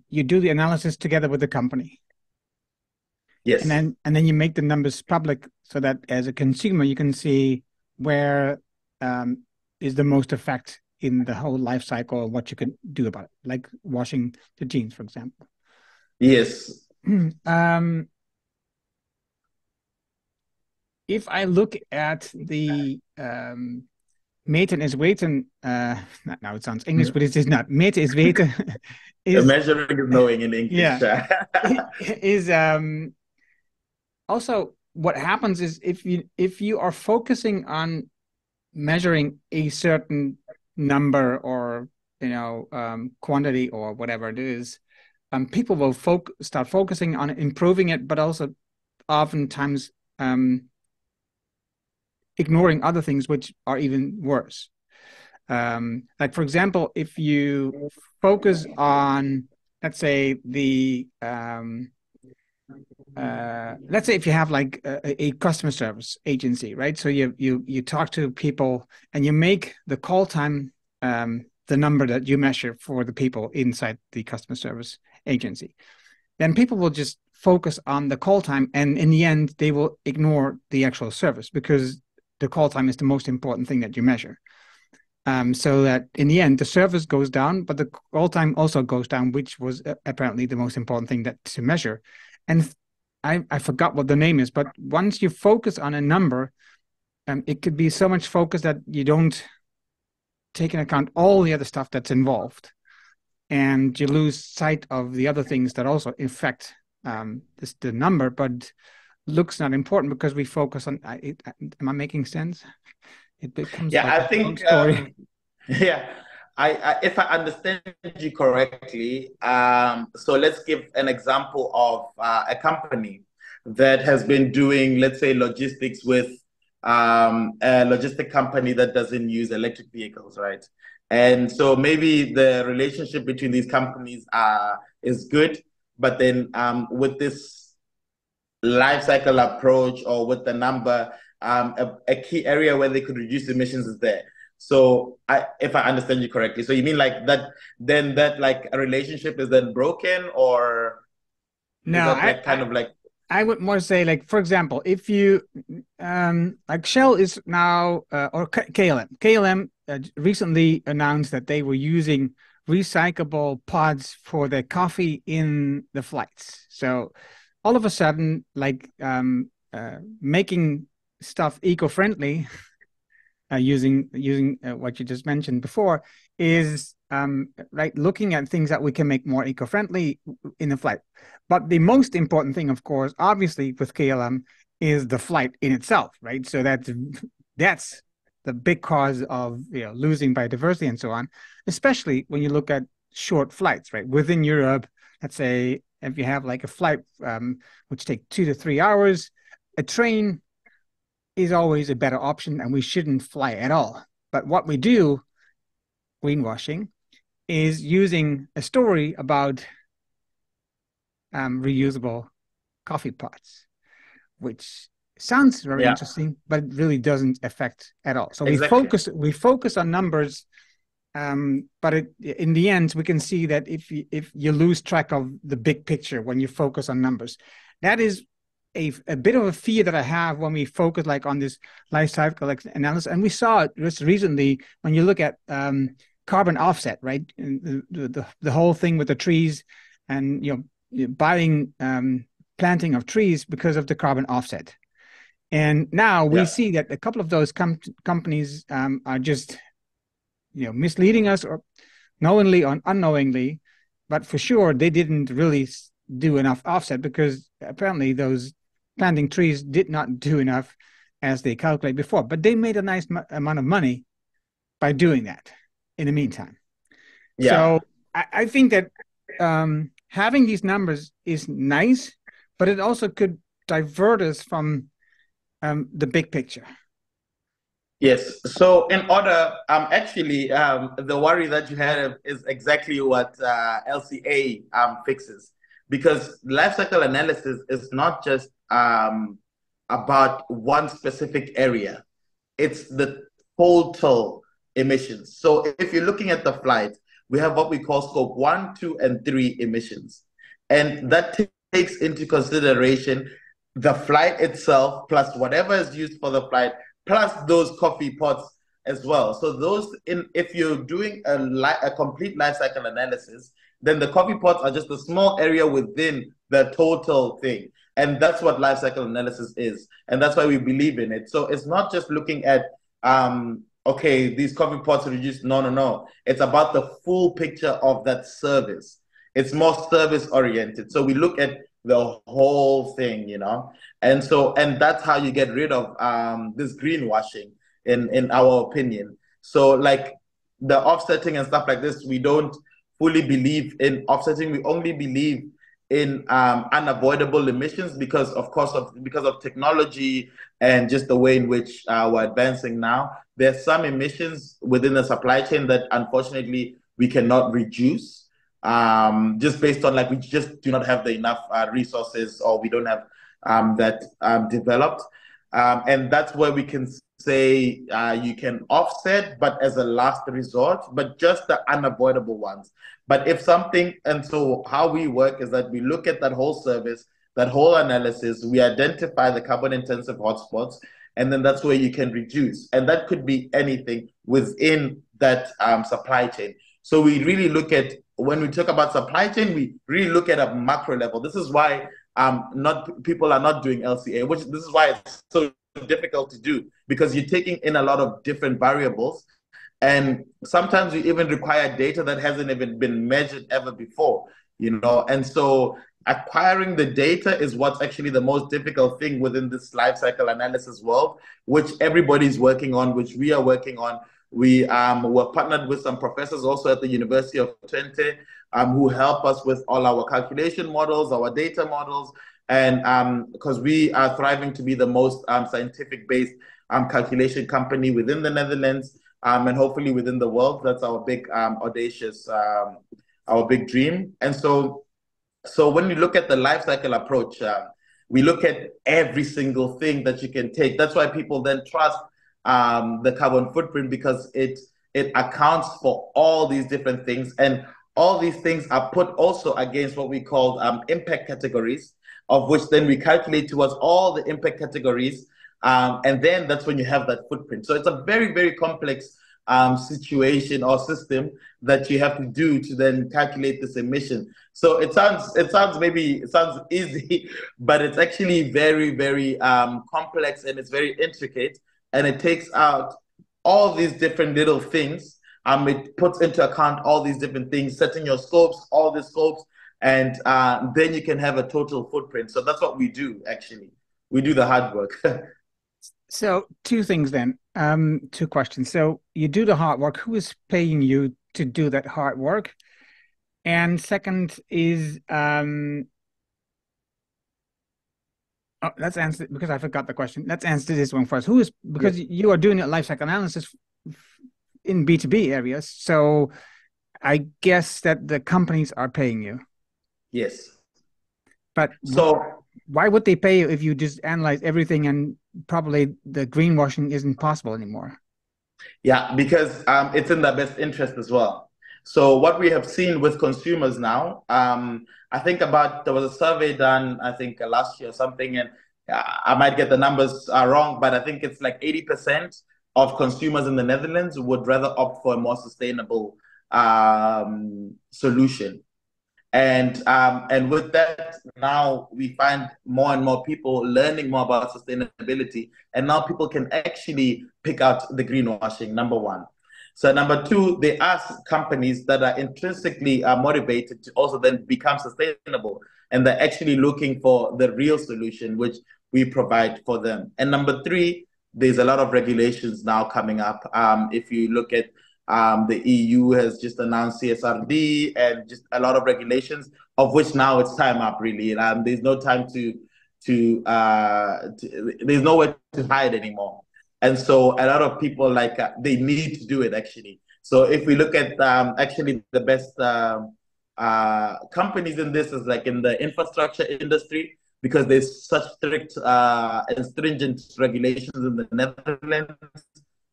Speaker 1: you do the analysis together with the company.
Speaker 2: Yes.
Speaker 1: And then you make the numbers public so that as a consumer, you can see where is the most effect in the whole life cycle and what you can do about it, like washing the jeans, for example.
Speaker 2: Yes.
Speaker 1: If I look at the meten is weten, now it sounds English, but it is not. Meten is weten.
Speaker 2: Measuring is knowing in English.
Speaker 1: Yeah. is also what happens is if you are focusing on measuring a certain number or quantity or whatever it is, people will start focusing on improving it, but also oftentimes ignoring other things which are even worse. Like, for example, if you focus on, let's say, let's say if you have like a customer service agency, right? So you talk to people and you make the call time the number that you measure for the people inside the customer service agency. Then people will just focus on the call time, and in the end, they will ignore the actual service because the call time is the most important thing that you measure. So that in the end, the service goes down, but the call time also goes down, which was apparently the most important thing to measure. And I forgot what the name is, but once you focus on a number, it could be so much focus that you don't take into account all the other stuff that's involved. And you lose sight of the other things that also affect the number, but looks not important because we focus on it. Am I making sense? It becomes
Speaker 2: I think
Speaker 1: story.
Speaker 2: If I understand you correctly, so let's give an example of a company that has been doing, let's say, logistics with a logistic company that doesn't use electric vehicles, right? And so maybe the relationship between these companies is good, but then with this life cycle approach or with the number, a key area where they could reduce emissions is there. So if I understand you correctly, so you mean like that, then that like a relationship is then broken, or
Speaker 1: no, I would more say, like, for example, if you like Shell is now or KLM recently announced that they were using recyclable pods for their coffee in the flights. So all of a sudden, like making stuff eco-friendly, using what you just mentioned before, is right, looking at things that we can make more eco-friendly in the flight. But the most important thing, of course, obviously with KLM, is the flight in itself, right? So that's the big cause of losing biodiversity and so on, especially when you look at short flights, right? Within Europe, let's say if you have like a flight which take 2 to 3 hours, a train is always a better option, and we shouldn't fly at all. But what we do, greenwashing, is using a story about reusable coffee pots, which sounds very interesting, but it really doesn't affect at all. So exactly. we focus on numbers, but in the end, we can see that if you lose track of the big picture when you focus on numbers, that is a bit of a fear that I have when we focus like on this life cycle analysis. And we saw it just recently when you look at carbon offset, right? The whole thing with the trees and buying planting of trees because of the carbon offset. And now we
Speaker 2: Yeah.
Speaker 1: see that a couple of those companies are just misleading us, or knowingly or unknowingly, but for sure they didn't really do enough offset, because apparently those planting trees did not do enough as they calculate before. But they made a nice amount of money by doing that in the meantime.
Speaker 2: Yeah.
Speaker 1: So I think that having these numbers is nice, but it also could divert us from the big picture.
Speaker 2: Yes. So in order, actually, the worry that you had is exactly what LCA fixes, because life cycle analysis is not just about one specific area; it's the total emissions. So if you're looking at the flight, we have what we call scope 1, 2, and 3 emissions, and that takes into consideration the flight itself plus whatever is used for the flight plus those coffee pots as well. So those, if you're doing a complete life cycle analysis, then the coffee pots are just a small area within the total thing. And that's what life cycle analysis is. And that's why we believe in it. So it's not just looking at, okay, these coffee pots reduced. No, no, no. It's about the full picture of that service. It's more service oriented. So we look at the whole thing, and that's how you get rid of this greenwashing, in our opinion. So like the offsetting and stuff like this, we don't fully believe in offsetting. We only believe in unavoidable emissions because of technology and just the way in which we're advancing now. There's some emissions within the supply chain that unfortunately we cannot reduce, just based on, like, we just do not have the enough resources, or we don't have that developed. And that's where we can say you can offset, but as a last resort, but just the unavoidable ones. But if something, and so how we work is that we look at that whole service, that whole analysis, we identify the carbon intensive hotspots, and then that's where you can reduce. And that could be anything within that supply chain. So we really look at, when we talk about supply chain, we really look at a macro level. This is why not people are not doing LCA, which this is why it's so difficult to do, because you're taking in a lot of different variables, and sometimes you even require data that hasn't even been measured ever before, and so acquiring the data is what's actually the most difficult thing within this life cycle analysis world, which everybody's working on, which we are working on. We were partnered with some professors also at the University of Enschede, who help us with all our calculation models, our data models, and because we are thriving to be the most scientific-based calculation company within the Netherlands, and hopefully within the world. That's our big audacious, our big dream. And so when we look at the life cycle approach, we look at every single thing that you can take. That's why people then trust the carbon footprint, because it accounts for all these different things, and all these things are put also against what we call impact categories, of which then we calculate towards all the impact categories, and then that's when you have that footprint. So it's a very, very complex situation or system that you have to do to then calculate this emission. So it sounds easy, but it's actually very, very complex, and it's very intricate, and it takes out all these different little things. It puts into account all these different things, setting your scopes, all the scopes, and then you can have a total footprint. So that's what we do, actually. We do the hard work.
Speaker 1: So two things then, two questions. So you do the hard work. Who is paying you to do that hard work? And second is, let's answer, because I forgot the question. Let's answer this one first. Who is, because you are doing a life cycle analysis in B2B areas, so I guess that the companies are paying you.
Speaker 2: Yes.
Speaker 1: But
Speaker 2: So
Speaker 1: why would they pay you if you just analyze everything and probably the greenwashing isn't possible anymore?
Speaker 2: yeah, because it's in their best interest as well. So what we have seen with consumers now, I think there was a survey done, I think last year or something, and I might get the numbers wrong, but I think it's like 80% of consumers in the Netherlands would rather opt for a more sustainable solution. And with that, now we find more and more people learning more about sustainability, and now people can actually pick out the greenwashing. Number one. So number two, they ask companies that are intrinsically motivated to also then become sustainable, and they're actually looking for the real solution, which we provide for them. And number three, there's a lot of regulations now coming up. If you look at the EU has just announced CSRD and just a lot of regulations, of which now it's time up really. There's no time there's nowhere to hide anymore. And so a lot of people they need to do it actually. So if we look at actually the best companies in this is like in the infrastructure industry, because there's such strict and stringent regulations in the Netherlands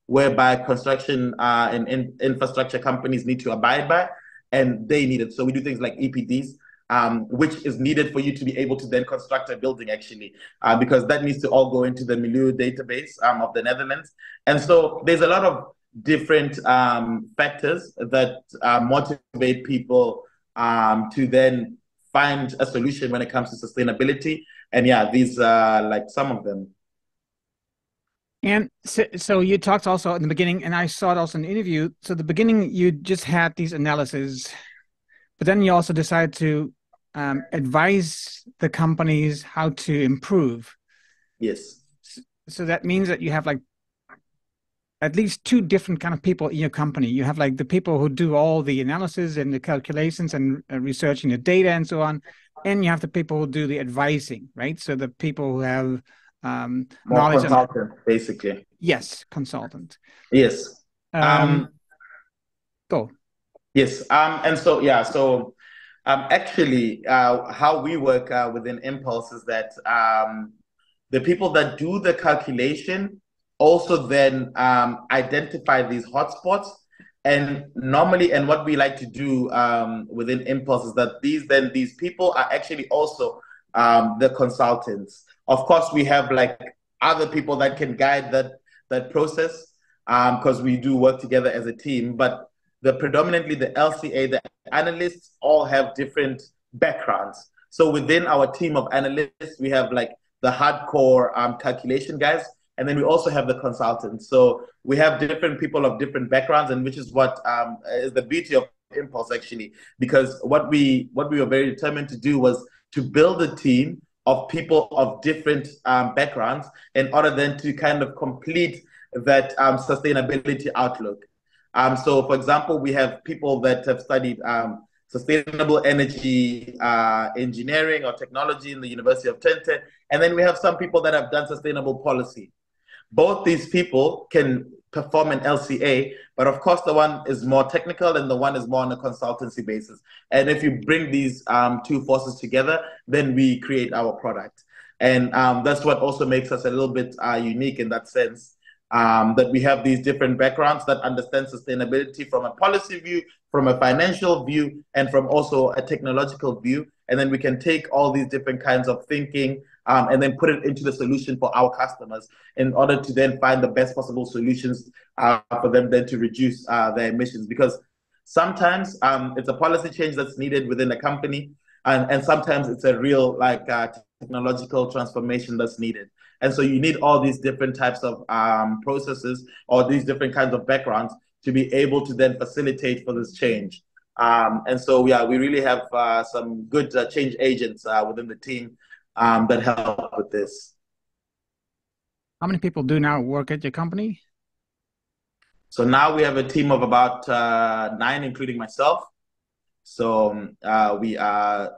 Speaker 2: whereby construction and infrastructure companies need to abide by, and they need it. So we do things like EPDs, which is needed for you to be able to then construct a building, actually, because that needs to all go into the Milieu database of the Netherlands. And so there's a lot of different factors that motivate people to then find a solution when it comes to sustainability. And yeah, these are like some of them.
Speaker 1: And so you talked also in the beginning, and I saw it also in the interview. So the beginning, you just had these analyses, but then you also decided to advise the companies how to improve.
Speaker 2: Yes.
Speaker 1: So that means that you have like at least two different kind of people in your company. You have like the people who do all the analysis and the calculations and researching the data and so on. And you have the people who do the advising, right? So the people who have
Speaker 2: more
Speaker 1: knowledge
Speaker 2: consultant, basically.
Speaker 1: Yes, consultant.
Speaker 2: Yes.
Speaker 1: Go.
Speaker 2: Yes. And so, yeah, so actually, how we work within Impulse is that the people that do the calculation also then identify these hotspots. And normally, and what we like to do within Impulse is that these people are actually also the consultants. Of course, we have like other people that can guide that process because we do work together as a team. But predominantly the LCA, the analysts all have different backgrounds. So within our team of analysts, we have like the hardcore calculation guys, and then we also have the consultants. So we have different people of different backgrounds, and which is what is the beauty of Impulse actually, because what we were very determined to do was to build a team of people of different backgrounds in order then to kind of complete that sustainability outlook. So, for example, we have people that have studied sustainable energy engineering or technology in the University of Twente, and then we have some people that have done sustainable policy. Both these people can perform an LCA, but of course the one is more technical and the one is more on a consultancy basis. And if you bring these two forces together, then we create our product. And that's what also makes us a little bit unique in that sense, that we have these different backgrounds that understand sustainability from a policy view, from a financial view, and from also a technological view. And then we can take all these different kinds of thinking and then put it into the solution for our customers in order to then find the best possible solutions for them then to reduce their emissions. Because sometimes it's a policy change that's needed within a company, and sometimes it's a real technological transformation that's needed. And so you need all these different types of processes or these different kinds of backgrounds to be able to then facilitate for this change. And so, yeah, we really have some good change agents within the team that help with this.
Speaker 1: How many people do now work at your company?
Speaker 2: So now we have a team of about 9, including myself. So we are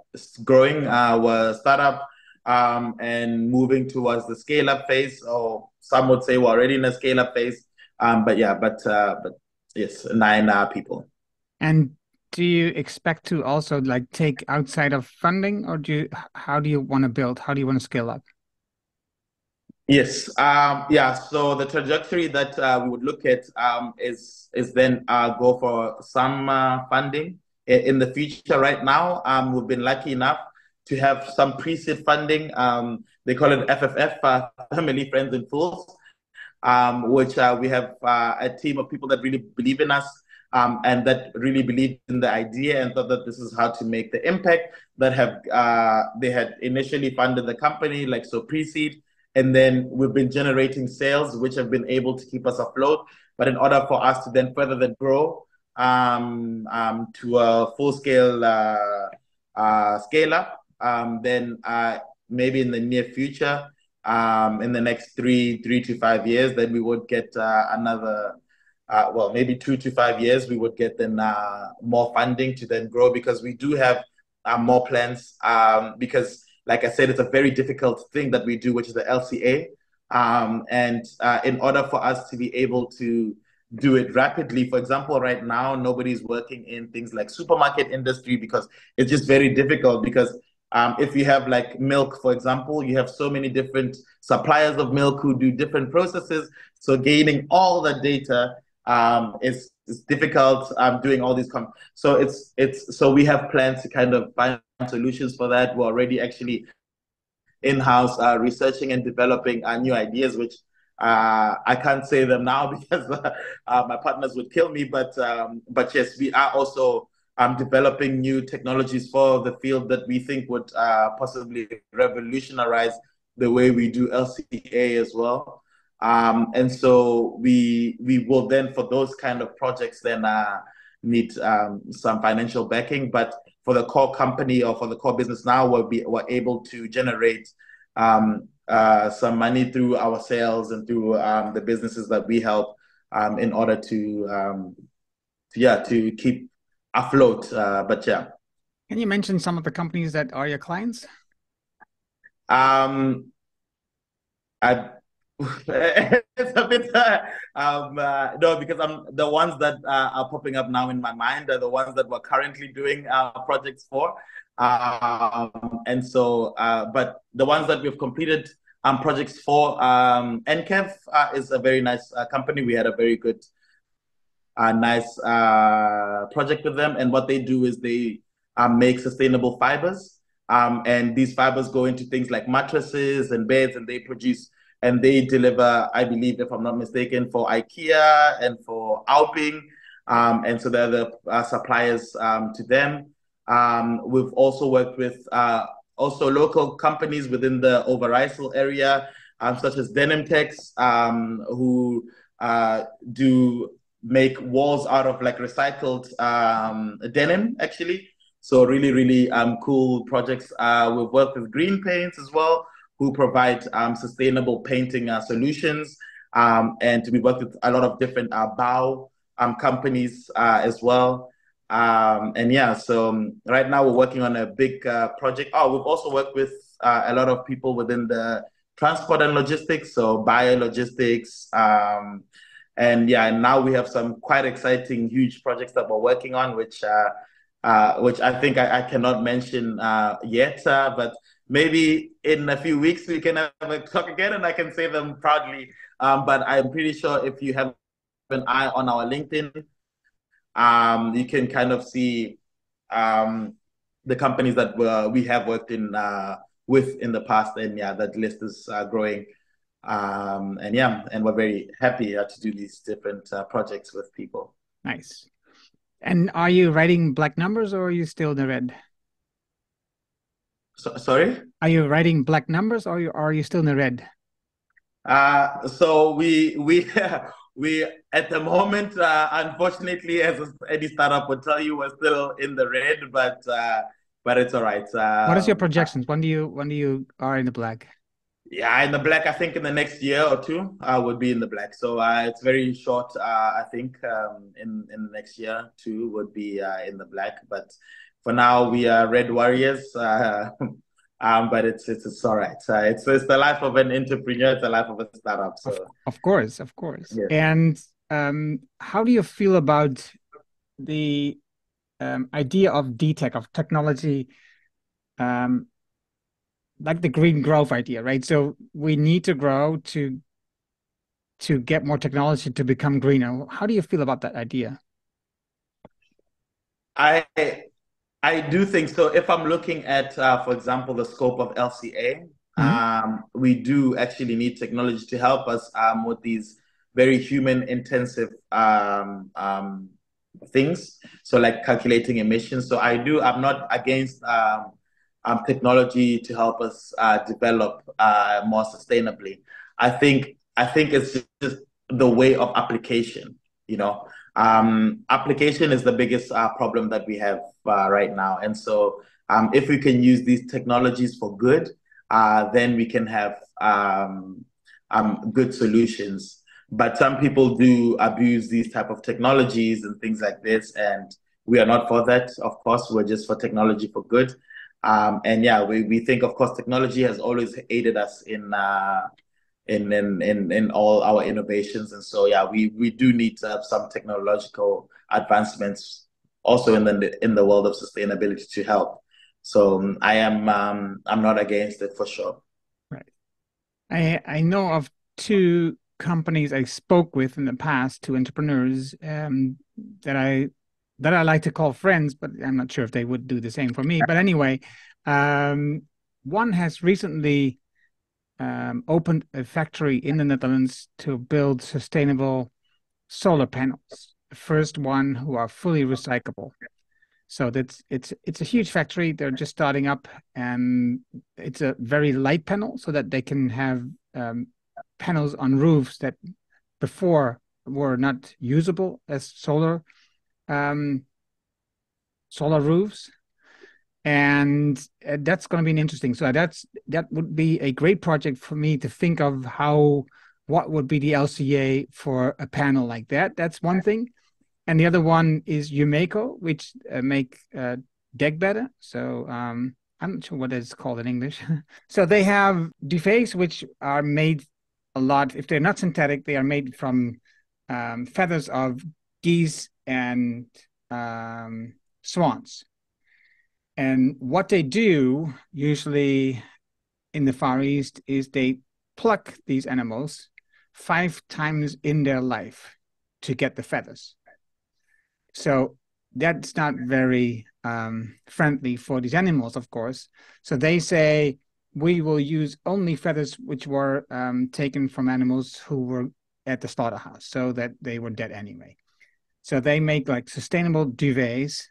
Speaker 2: growing. We're a startup and moving towards the scale-up phase, or some would say we're already in a scale-up phase. But yes, 9 people.
Speaker 1: And do you expect to also like take outside of funding, or how do you want to build? How do you want to scale up?
Speaker 2: Yes. Yeah. So the trajectory that we would look at is then go for some funding in the future. Right now, we've been lucky enough to have some pre-seed funding. They call it FFF, Family, Friends, and Fools, which we have a team of people that really believe in us. and that really believed in the idea and thought that this is how to make the impact. That have they had initially funded the company, like so pre-seed, and then we've been generating sales, which have been able to keep us afloat. But in order for us to then further that grow to a full-scale scale up, then maybe in the near future, in the next three to 5 years, then we would get another, well, maybe 2 to 5 years, we would get then more funding to then grow because we do have more plans because, like I said, it's a very difficult thing that we do, which is the LCA. And in order for us to be able to do it rapidly, for example, right now, nobody's working in things like supermarket industry because it's just very difficult because if you have like milk, for example, you have so many different suppliers of milk who do different processes. So gaining all the data is difficult. Doing all these, so we have plans to kind of find solutions for that. We're already actually in-house researching and developing new ideas, which I can't say them now because my partners would kill me. But yes, we are also developing new technologies for the field that we think would possibly revolutionize the way we do LCA as well. And so we will then, for those kind of projects, then need some financial backing. But for the core company or for the core business now, we're able to generate some money through our sales and through the businesses that we help in order to keep afloat. But yeah.
Speaker 1: Can you mention some of the companies that are your clients?
Speaker 2: I it's a bit no, because I'm the ones that are popping up now in my mind are the ones that we're currently doing projects for, and so but the ones that we've completed projects for, NCAV is a very nice company. We had a very good nice project with them, and what they do is they make sustainable fibers, and these fibers go into things like mattresses and beds, and they produce and they deliver, I believe, if I'm not mistaken, for IKEA and for Alping. And so they're the suppliers to them. We've also worked with also local companies within the Overijssel area, such as Denim Tex, who do make walls out of like recycled denim, actually. So really, really cool projects. We've worked with Green Paints as well, who provide sustainable painting solutions. And we work with a lot of different bow companies as well. And yeah, so right now we're working on a big project. Oh, we've also worked with a lot of people within the transport and logistics, so biologistics. And yeah, and now we have some quite exciting, huge projects that we're working on, which I think I cannot mention yet, but maybe in a few weeks we can have a talk again and I can say them proudly. But I'm pretty sure if you have an eye on our LinkedIn, you can kind of see the companies that we have worked with in the past. And yeah, that list is growing. And yeah, and we're very happy to do these different projects with people.
Speaker 1: Nice. And are you writing black numbers or are you still in the red?
Speaker 2: Sorry?
Speaker 1: Are you writing black numbers or are you still in the red?
Speaker 2: So we we at the moment, unfortunately, as any startup would tell you, we're still in the red, but it's all right.
Speaker 1: What is your projections? When do you are in the black?
Speaker 2: Yeah, in the black, I think in the next year or two, would be in the black. So it's very short. I think in the next year, two would be in the black. But for now, we are red warriors. But it's all right. It's the life of an entrepreneur. It's the life of a startup. So
Speaker 1: of course, of course.
Speaker 2: yeah.
Speaker 1: And how do you feel about the idea of DTech, of technology, like the green growth idea, right? So we need to grow to get more technology to become greener. How do you feel about that idea?
Speaker 2: I I do think so. If I'm looking at, for example, the scope of LCA,
Speaker 1: Mhm.
Speaker 2: we do actually need technology to help us with these very human intensive things. So like calculating emissions. So I'm not against technology to help us develop more sustainably. I think it's just the way of application. You know, application is the biggest problem that we have right now, and so if we can use these technologies for good, then we can have good solutions. But some people do abuse these type of technologies and things like this, and we are not for that. Of course, we're just for technology for good. And yeah, we think, of course, technology has always aided us in all our innovations, and so yeah, we do need to have some technological advancements also in the world of sustainability to help. So I'm not against it for sure.
Speaker 1: Right. I know of two companies I spoke with in the past, two entrepreneurs that I like to call friends, but I'm not sure if they would do the same for me. But anyway, um, one has recently opened a factory in the Netherlands to build sustainable solar panels. The first one who are fully recyclable. So it's a huge factory. They're just starting up, and it's a very light panel so that they can have um, panels on roofs that before were not usable as um, solar roofs. And that's going to be an interesting. So that would be a great project for me to think of what would be the LCA for a panel like that. That's one thing. And the other one is Umeco, which make deck better. So I'm not sure what it's called in English. So they have duvets which are made a lot. If they're not synthetic, they are made from feathers of geese and swans. And what they do usually in the Far East is they pluck these animals 5 times in their life to get the feathers. So that's not very friendly for these animals, of course. So they say we will use only feathers which were taken from animals who were at the slaughterhouse, so that they were dead anyway. So they make like sustainable duvets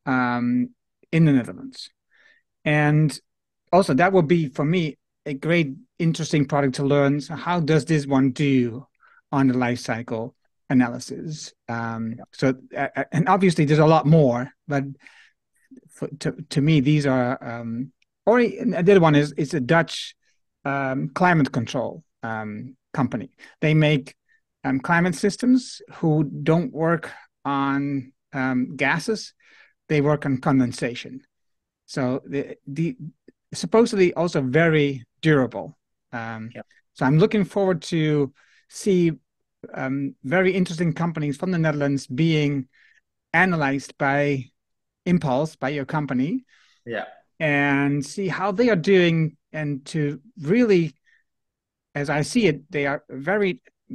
Speaker 1: um, in the Netherlands. And also that would be for me a great interesting product to learn. So how does this one do on the life cycle analysis? And obviously there's a lot more, but to me these are or the other one is it's a Dutch climate control company. They make climate systems who don't work on gases, they work on condensation. So the supposedly also very durable.
Speaker 2: Yeah.
Speaker 1: So I'm looking forward to see very interesting companies from the Netherlands being analyzed by Impulse, by your company,
Speaker 2: Yeah.
Speaker 1: and see how they are doing, and to really, as I see it, they are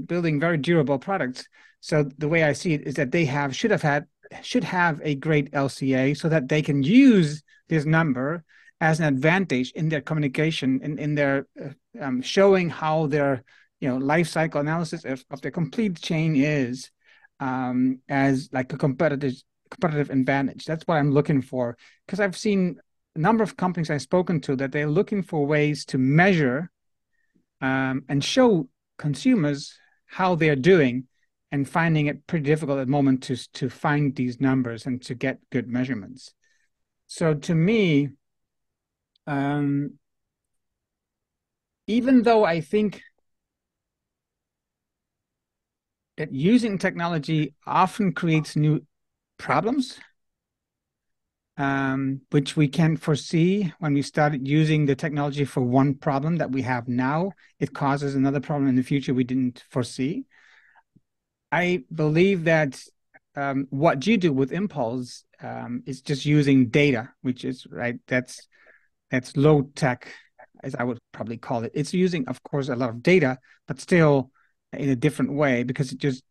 Speaker 1: building very durable products. So the way I see it is that they should have a great LCA so that they can use this number as an advantage in their communication, in their showing how their life cycle analysis of their complete chain is as like a competitive advantage. That's what I'm looking for, because I've seen a number of companies I've spoken to that they're looking for ways to measure and show consumers how they're doing, and finding it pretty difficult at the moment to find these numbers and to get good measurements. So to me, um, even though I think that using technology often creates new problems, which we can't foresee when we started using the technology for one problem that we have now, it causes another problem in the future we didn't foresee. I believe that what you do with Impulse is just using data, which is right. That's low tech, as I would probably call it. It's using, of course, a lot of data, but still in a different way, because it just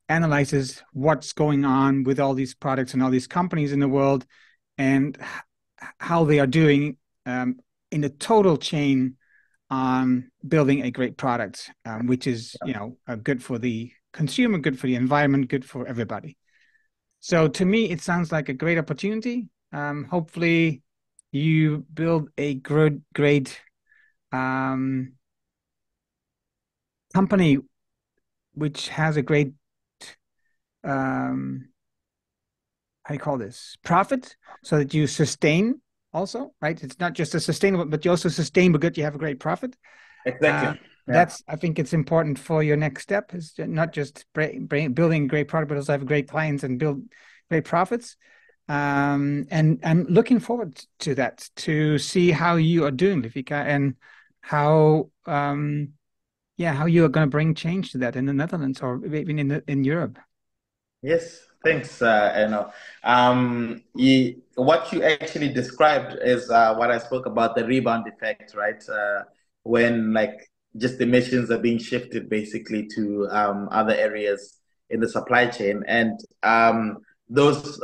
Speaker 1: analyzes what's going on with all these products and all these companies in the world, and how they are doing in the total chain on building a great product, which is good for the consumer, good for the environment, good for everybody. So to me, it sounds like a great opportunity. Hopefully, you build a great um, company which has a great um, how do you call this, profit, so that you sustain also, right? It's not just a sustainable, but you also sustain because you have a great profit.
Speaker 2: Exactly. Yeah.
Speaker 1: That's, I think it's important for your next step is not just building a great product, but also have great clients and build great profits. And I'm looking forward to that, to see how you are doing, Lefika, and how, yeah, how you are going to bring change to that in the Netherlands or even in Europe.
Speaker 2: Yes, thanks, Eno. What you actually described is what I spoke about, the rebound effect, right? When like just emissions are being shifted basically to other areas in the supply chain. And those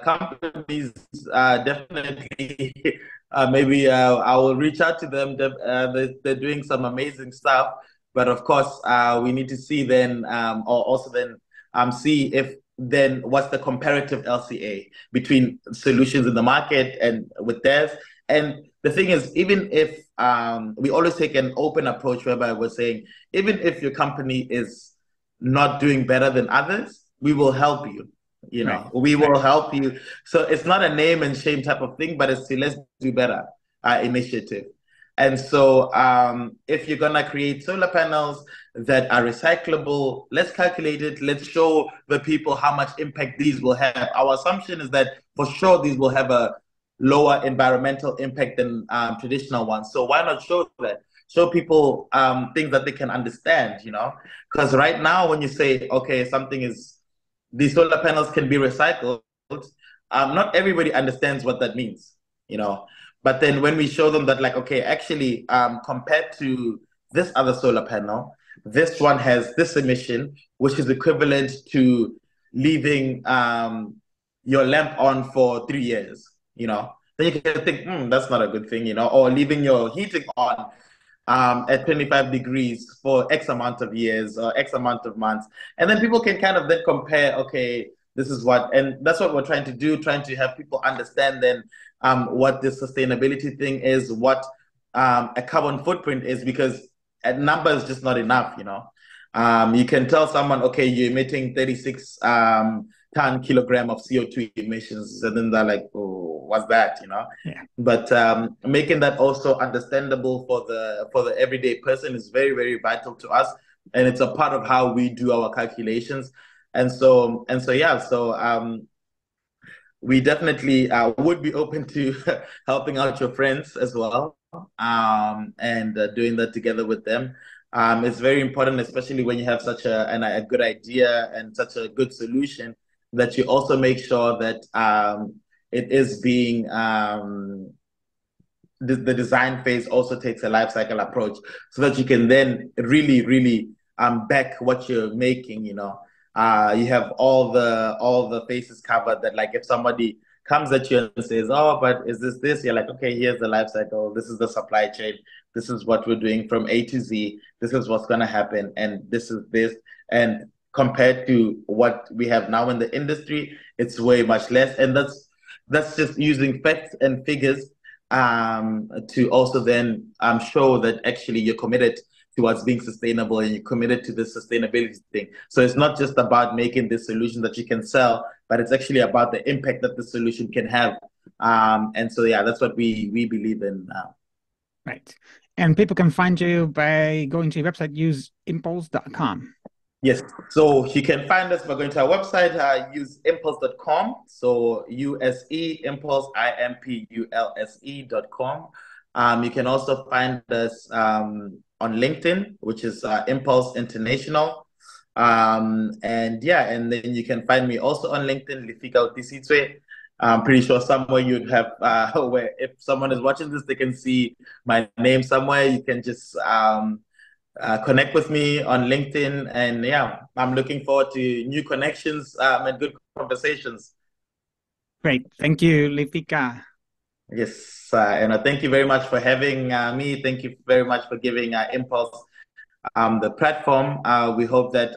Speaker 2: companies definitely, maybe I will reach out to them. They're doing some amazing stuff. But of course, we need to see then, or also then see if then what's the comparative LCA between solutions in the market and with theirs. And the thing is, even if we always take an open approach whereby we're saying, even if your company is not doing better than others, we will help you. You
Speaker 1: Right,
Speaker 2: know, we
Speaker 1: right,
Speaker 2: will help you. So it's not a name and shame type of thing, but it's the let's do better initiative. And so, if you're gonna create solar panels that are recyclable, let's calculate it. Let's show the people how much impact these will have. Our assumption is that for sure these will have a lower environmental impact than traditional ones. So why not show that? Show people things that they can understand. You know, because right now when you say, okay, something is these solar panels can be recycled, not everybody understands what that means. You know, but then when we show them that, like, okay, actually, compared to this other solar panel, this one has this emission, which is equivalent to leaving your lamp on for 3 years, you know, then you can think, that's not a good thing, you know, or leaving your heating on at 25 degrees for X amount of years or X amount of months. And then people can kind of then compare, okay, this is what, and that's what we're trying to do, trying to have people understand then what the sustainability thing is, what a carbon footprint is, because a number is just not enough, you know. You can tell someone, okay, you're emitting 36 ton kilogram of CO2 emissions, and then they're like, oh, what's that, you know?
Speaker 1: yeah.
Speaker 2: But making that also understandable for the everyday person is very, very vital to us, and it's a part of how we do our calculations. And so yeah, so we definitely would be open to helping out your friends as well, and doing that together with them. It's very important, especially when you have such a good idea and such a good solution, that you also make sure that it is being the design phase also takes a life cycle approach, so that you can then really, really back what you're making. You know, you have all the faces covered. That, like, if somebody comes at you and says, "Oh, but is this this?" You're like, "Okay, here's the life cycle. This is the supply chain. This is what we're doing from A to Z. This is what's gonna happen, and this is this." And compared to what we have now in the industry, it's way much less. And that's just using facts and figures to also then show that actually you're committed towards being sustainable and you're committed to this sustainability thing. So it's not just about making this solution that you can sell, but it's actually about the impact that the solution can have. And so, yeah, that's what we believe in.
Speaker 1: Right. And people can find you by going to your website, useimpulse.com.
Speaker 2: Yes. So you can find us by going to our website, useimpulse.com. So USE Impulse, IMPULSE.com. You can also find us on LinkedIn, which is Impulse International. And yeah, and then you can find me also on LinkedIn, Lefika Otisitswe. I'm pretty sure somewhere you'd have where if someone is watching this, they can see my name somewhere. You can just connect with me on LinkedIn. And yeah, I'm looking forward to new connections and good conversations.
Speaker 1: Great. Thank you, Lefika.
Speaker 2: Yes, and thank you very much for having me. Thank you very much for giving Impulse the platform. I hope that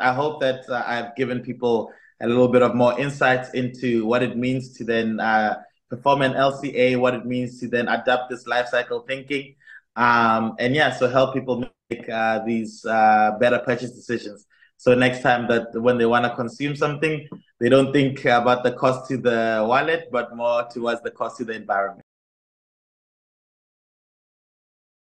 Speaker 2: I've given people a little bit of more insights into what it means to then perform an LCA, what it means to then adapt this life cycle thinking. And yeah, so help people make these better purchase decisions. So next time that when they want to consume something, they don't think about the cost to the wallet, but more towards the cost to the environment.